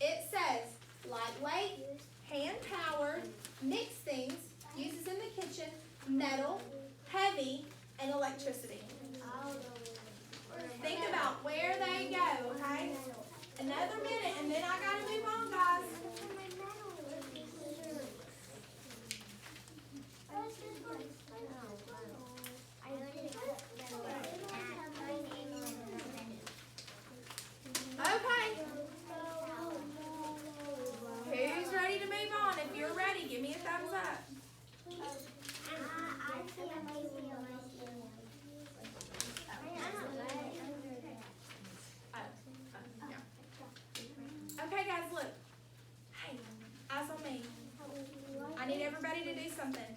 It says lightweight, hand-powered, mixed things, uses in the kitchen, metal, heavy, and electricity. Think about where they go, okay? Another minute, and then I gotta move on, guys. Okay. Who's ready to move on? If you're ready, give me a thumbs up. Okay, guys, look. Hey, eyes on me. I need everybody to do something.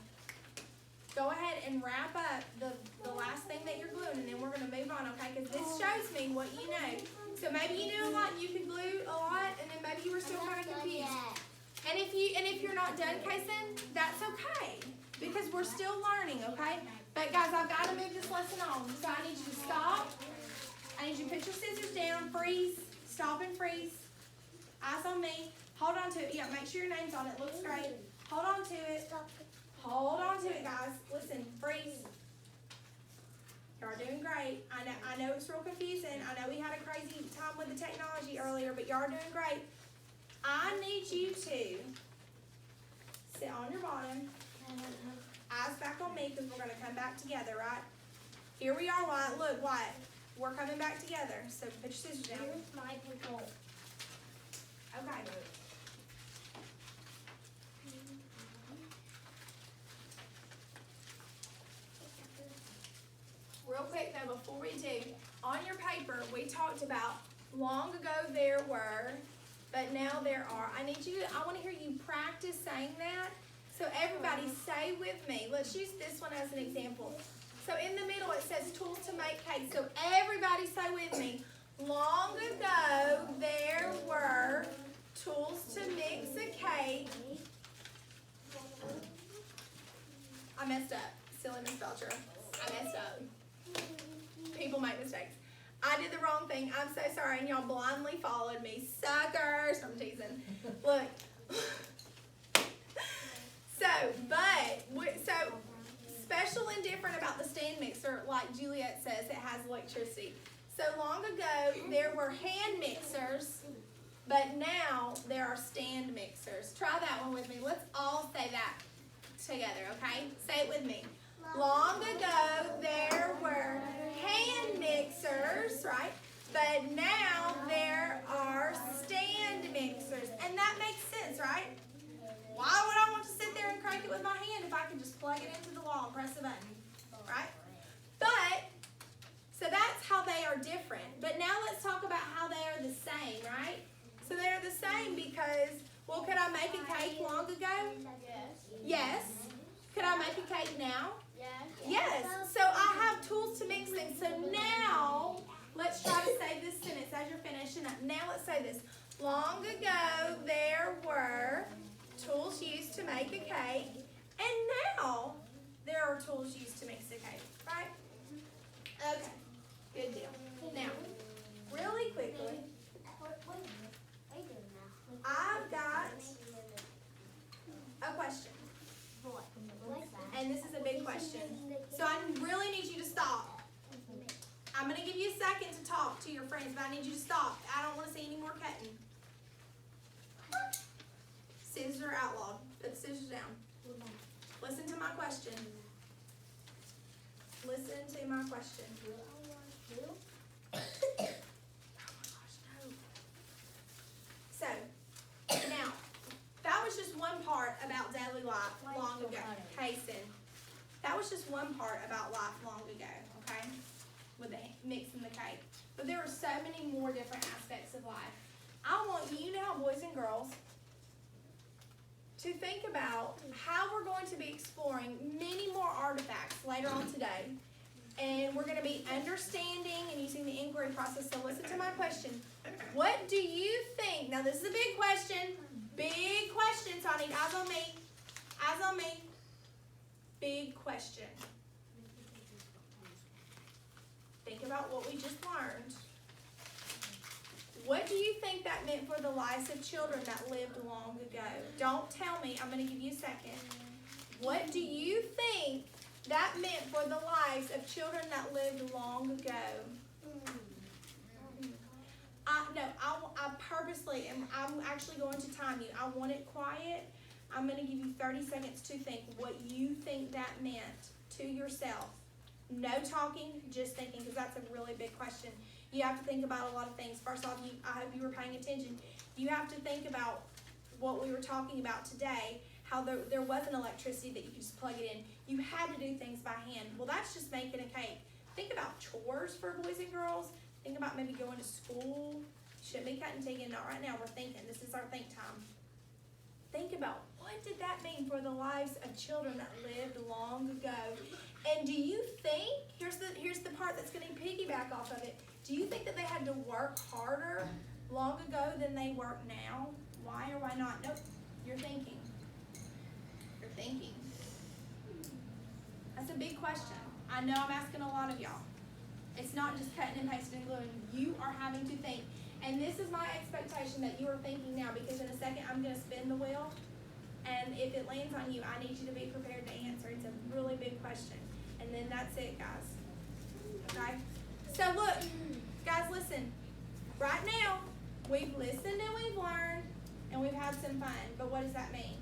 Go ahead and wrap up the last thing that you're gluing, and then we're going to move on, okay? Because this shows me what you know. So maybe you knew a lot, and you could glue a lot, and then maybe you were still kind of confused. And if you're not done, Kason, that's okay, because we're still learning, okay? But guys, I've got to move this lesson on. So I need you to stop. I need you to put your scissors down, freeze, stop and freeze. Eyes on me. Hold on to it. Yeah, make sure your name's on it. Looks great. Hold on to it. Hold on to it, guys. Listen, freeze. Y'all are doing great. I know it's real confusing. I know we had a crazy time with the technology earlier, but y'all are doing great. I need you to sit on your bottom. Eyes back on me, because we're going to come back together, right? Here we are, Wyatt. Look, Wyatt. We're coming back together. So put your scissors down. Here's my control. Okay. Real quick though, before we do, on your paper, we talked about long ago there were, but now there are. I want to hear you practice saying that. So everybody say with me. Let's use this one as an example. So in the middle it says tools to make cake. So everybody say with me. Long ago there were tools to mix a cake. I messed up. Silly Miss Belcher. I messed up. People make mistakes. I did the wrong thing. I'm so sorry, and y'all blindly followed me. Suckers. I'm teasing. Look. So special and different about the stand mixer, like Juliet says, it has electricity. So long ago, there were hand mixers, but now there are stand mixers. Try that one with me. Let's all say that together, okay? Say it with me. Long ago, there were hand mixers, right? But now there are stand mixers. And that makes sense, right? fine because, well, could I make a cake long ago? Yes. Could I make a cake now? Yes. So I have tools to mix things. So now, let's try to say this sentence as you're finishing up. Now let's say this. Long ago, there were tools used to make a cake, and now there are tools used to mix a cake, right? Okay, good deal. Now, really quickly, I've got a question, and this is a big question. So I really need you to stop. I'm going to give you a second to talk to your friends, but I need you to stop. I don't want to see any more cutting. Scissors are outlawed. Put the scissors down. Listen to my question. Listen to my question. Oh my gosh, no. So, now, that was just one part about daily life long ago. Hasten. That was just one part about life long ago, okay? With the mixing the cake. But there are so many more different aspects of life. I want you now, boys and girls, to think about how we're going to be exploring many more artifacts later on today. And we're going to be understanding and using the inquiry process. So listen to my question. What do you think? Now this is a big question. Big question, so I need eyes on me. Eyes on me. Big question. Think about what we just learned. What do you think that meant for the lives of children that lived long ago? Don't tell me. I'm going to give you a second. What do you think that meant for the lives of children that lived long ago? I purposely I'm actually going to time you. I want it quiet. I'm going to give you 30 seconds to think what you think that meant to yourself. No talking, just thinking, because that's a really big question. You have to think about a lot of things. First off, I hope you were paying attention. You have to think about what we were talking about today, how there wasn't electricity that you could just plug it in. You had to do things by hand. Well, that's just making a cake. Think about chores for boys and girls. Think about maybe going to school. Shouldn't be cutting taking. Not right now. We're thinking. This is our think time. Think about what did that mean for the lives of children that lived long ago. And do you think, here's the part that's going to piggyback off of it. Do you think that they had to work harder long ago than they work now? Why or why not? Nope. You're thinking. You're thinking. That's a big question. I know I'm asking a lot of y'all. It's not just cutting and pasting and gluing. You are having to think. And this is my expectation that you are thinking now, because in a second I'm going to spin the wheel. And if it lands on you, I need you to be prepared to answer. It's a really big question. And then that's it, guys. Okay? So look, guys, listen. Right now, we've listened and we've learned and we've had some fun. But what does that mean?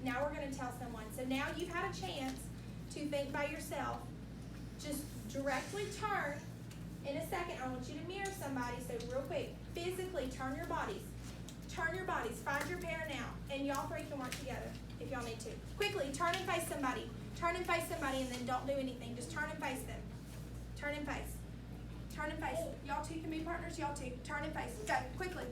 Now we're going to tell someone. So now you've had a chance to think by yourself. Just directly turn. In a second, I want you to mirror somebody. So real quick, physically turn your bodies. Turn your bodies. Find your pair now. And y'all three can work together if y'all need to. Quickly, turn and face somebody. Turn and face somebody and then don't do anything. Just turn and face them. Turn and face. Turn and face. Y'all two can be partners. Y'all two. Turn and face. Go, quickly.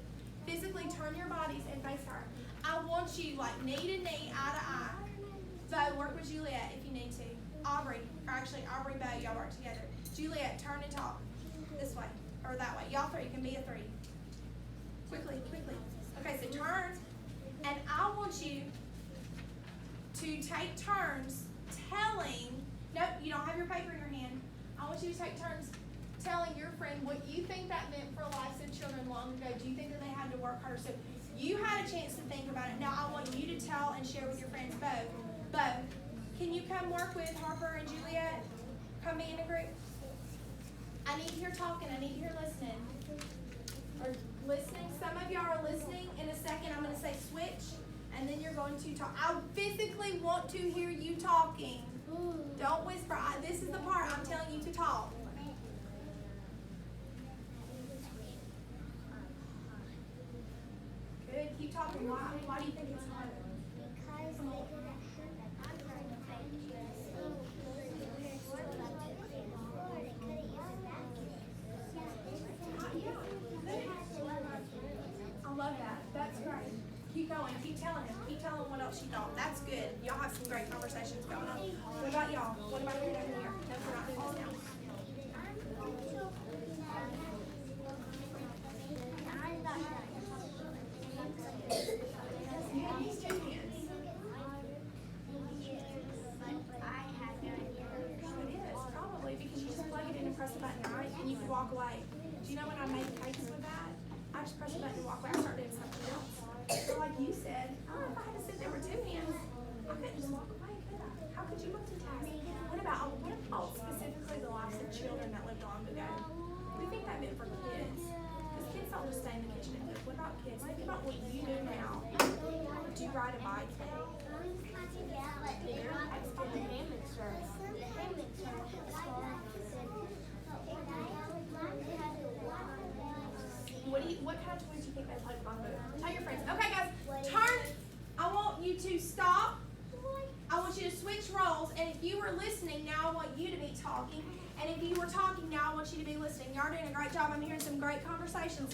Physically turn your bodies and face her. I want you like knee to knee, eye to eye. Bo, work with Juliet if you need to. Aubrey, Bo, y'all work together. Juliet, turn and talk. This way, or that way. Y'all three can be a three. Quickly, quickly. Okay, so turn. And I want you to take turns telling, nope, you don't have your paper in your hand. I want you to take turns telling your friend what you think that meant for lives of children long ago. Do you think that they had to work harder? So you had a chance to think about it. Now I want you to tell and share with your friends. Bo, can you come work with Harper and Juliet? Come be in a group. I need to hear talking. I need to hear listening. Or listening. Some of y'all are listening. In a second, I'm going to say switch, and then you're going to talk. I physically want to hear you talking. Don't whisper. This is the part I'm telling you to talk. Good. Keep talking. Why do you think it's hard? Because they could have I love that. That's great. what she thought. That's good. Y'all have some great conversations going on. What about y'all? What about you over here? No, we're not doing this now. You have these two hands. It is, probably, because you just plug it in and press the button, right? And you can walk away. Do you know when I make cakes with that? I just press the button and walk away. I start doing something else. So like you said, if I had to sit there with two hands, I couldn't just walk away, could I? How could you multitask? What about specifically the lives of children that lived long ago? We think that meant for kids. Because kids don't just stay in the kitchen and cook. What about kids? Think about what you do now. Do you ride a bike now? What kind of toys do you think they play with on the boat? Tell your friends. Okay, guys, turn. I want you to stop. I want you to switch roles. And if you were listening, now I want you to be talking. And if you were talking, now I want you to be listening. Y'all are doing a great job. I'm hearing some great conversations.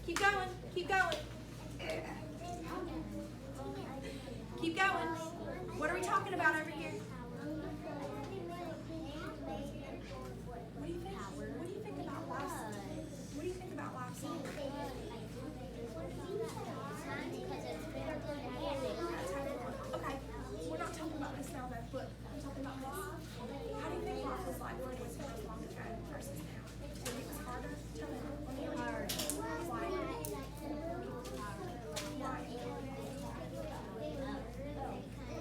Keep going. Keep going. Keep going. What are we talking about over here? What do you think? What do you think about life? What do you think about life? Okay, we're not talking about this now, though. Look, I'm talking about this. How do you think life was like when it was first long ago versus now? Do you think it was harder? Tell me. Hard. Why? Why?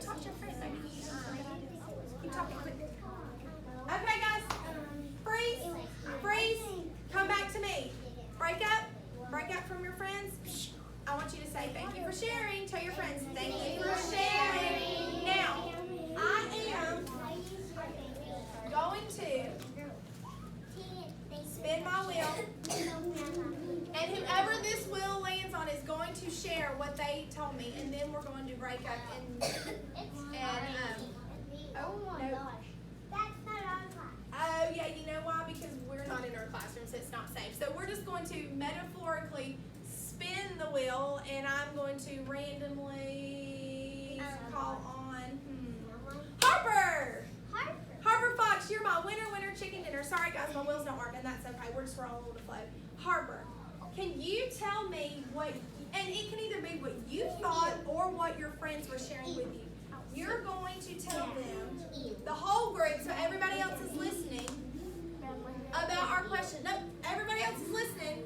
Talk to your friends. Keep talking quick. Okay, guys. Freeze. Freeze. Come back to me. Break up. Break up from your friends. I want you to say thank you for sharing. Tell your friends thank you for sharing. Now, I am going to spin my wheel. And whoever this wheel lands on is going to share what they told me. And then we're going to break up Oh my gosh. That's not our class. Oh, yeah, you know why? Because we're not in our classroom, so it's not safe. So we're just going to metaphorically spin the wheel, and I'm going to randomly call on Harper! Harper Fox, you're my winner, chicken dinner. Sorry, guys, my wheels don't work, and that's okay. We're just rolling with the flow. Harper, can you tell me what, and it can either be what you thought or what your friends were sharing with you. You're going to tell them, the whole group, so everybody else is listening, about our question. No, everybody else is listening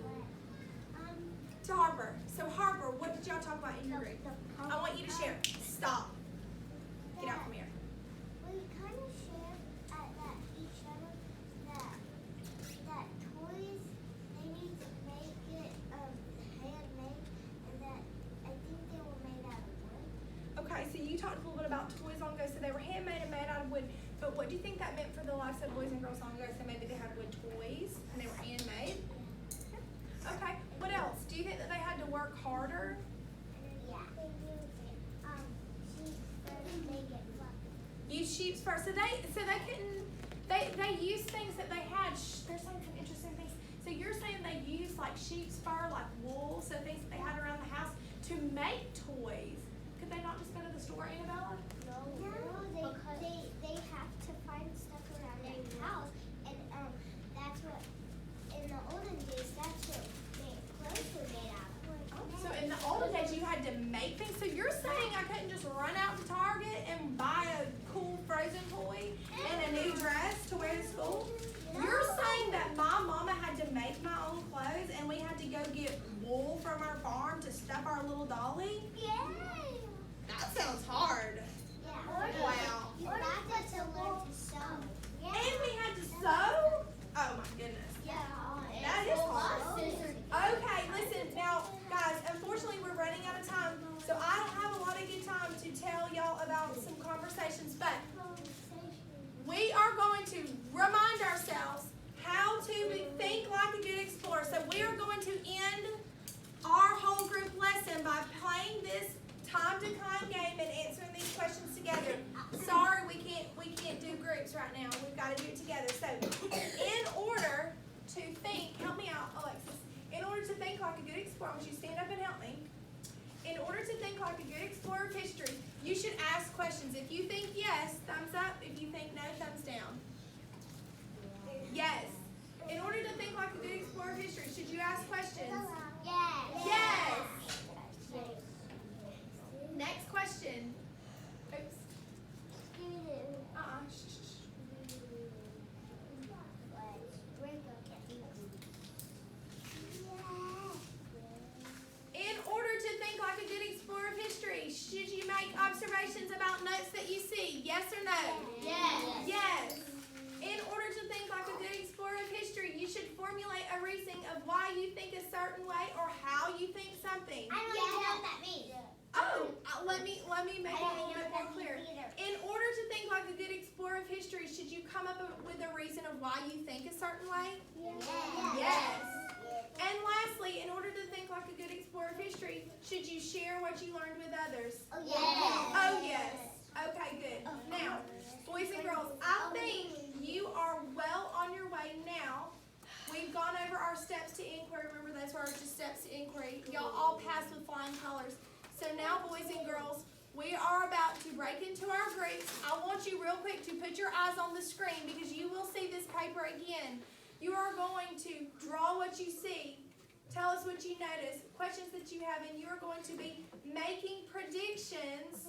to Harper. So Harper, what did y'all talk about in your group? I want you to share. Stop. Get out from here. We kind of shared that each other that toys, they need to make it handmade, and that I think they were made out of wood. Okay, so you talked a little bit about toys long ago, so they were handmade and made out of wood. But what do you think that meant for the lives of boys and girls long ago? So maybe they had wood toys and they were handmade? Okay, what else? Do you think that they had to work harder? Yeah. Sheep first, they get fluffy. Use sheep's fur. So they couldn't, they used things that they had. They're saying some interesting things. So you're saying they used like sheep's fur, like wool, so things that they had around the house to make toys. Could they not just go to the store, Annabella? No, they have to find stuff around their house, and that's what, in the olden days, that's what clothes were made out of. So in the olden days, you had to make things. So you're saying I couldn't just run out to Target and buy a cool Frozen toy and a new dress to wear to school? You're saying that my mama had to make my own clothes and we had to go get wool from our farm to stuff our little dolly? Yeah. That sounds hard. Yeah. Wow. You got to learn to sew. Yeah. And we had to sew? Oh my goodness. Yeah. That is hard. Okay, listen, now, guys, unfortunately we're running out of time, so I don't have a lot of good time to tell y'all about some conversations, but we are going to remind ourselves how to think like a good explorer. So we are going to end our whole group lesson by playing this time-to-time game and answering these questions together. Sorry, we can't do groups right now. We've got to do it together. So, in order to think, help me out, Alexis. In order to think like a good explorer, I want you to stand up and help me. in order to think like a good explorer of history, you should ask questions. If you think yes, thumbs up. If you think no, thumbs down. Yes. In order to think like a good explorer of history, should you ask questions? Yes. Yes. Next question. Oops. Shh. In order to think like a good explorer of history, should you make observations about notes that you see? Yes or no? Yes. Yes. In order to think like a good explorer of history, you should formulate a reason of why you think a certain way or how you think something. I don't even know what that means. Oh, let me make it a little bit more clear. In order to think like a good explorer of history, should you come up with a reason of why you think a certain way? Yes. And lastly, in order to think like a good explorer of history, should you share what you learned with others? Oh, yes. Oh, yes. Okay, good. Now, boys and girls, I think you are well on your way now. We've gone over our steps to inquiry. Remember, those were just steps to inquiry. Y'all all passed with flying colors. So now, boys and girls, we are about to break into our groups. I want you real quick to put your eyes on the screen because you will see this paper again. You are going to draw what you see, tell us what you notice, questions that you have, and you are going to be making predictions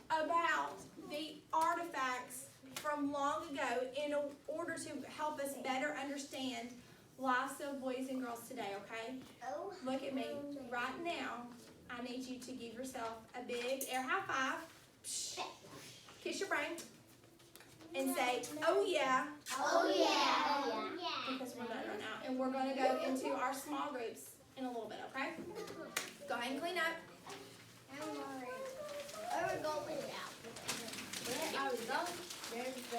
about the artifacts from long ago in order to help us better understand life of boys and girls today, okay? Oh. Look at me. Right now, I need you to give yourself a big air high five. Psh, kiss your brain. And say, oh yeah. Oh, yeah. Because we're done right now. And we're going to go into our small groups in a little bit, okay? Go ahead and clean up. I'm already. Where are we going now? Where are we going? There's the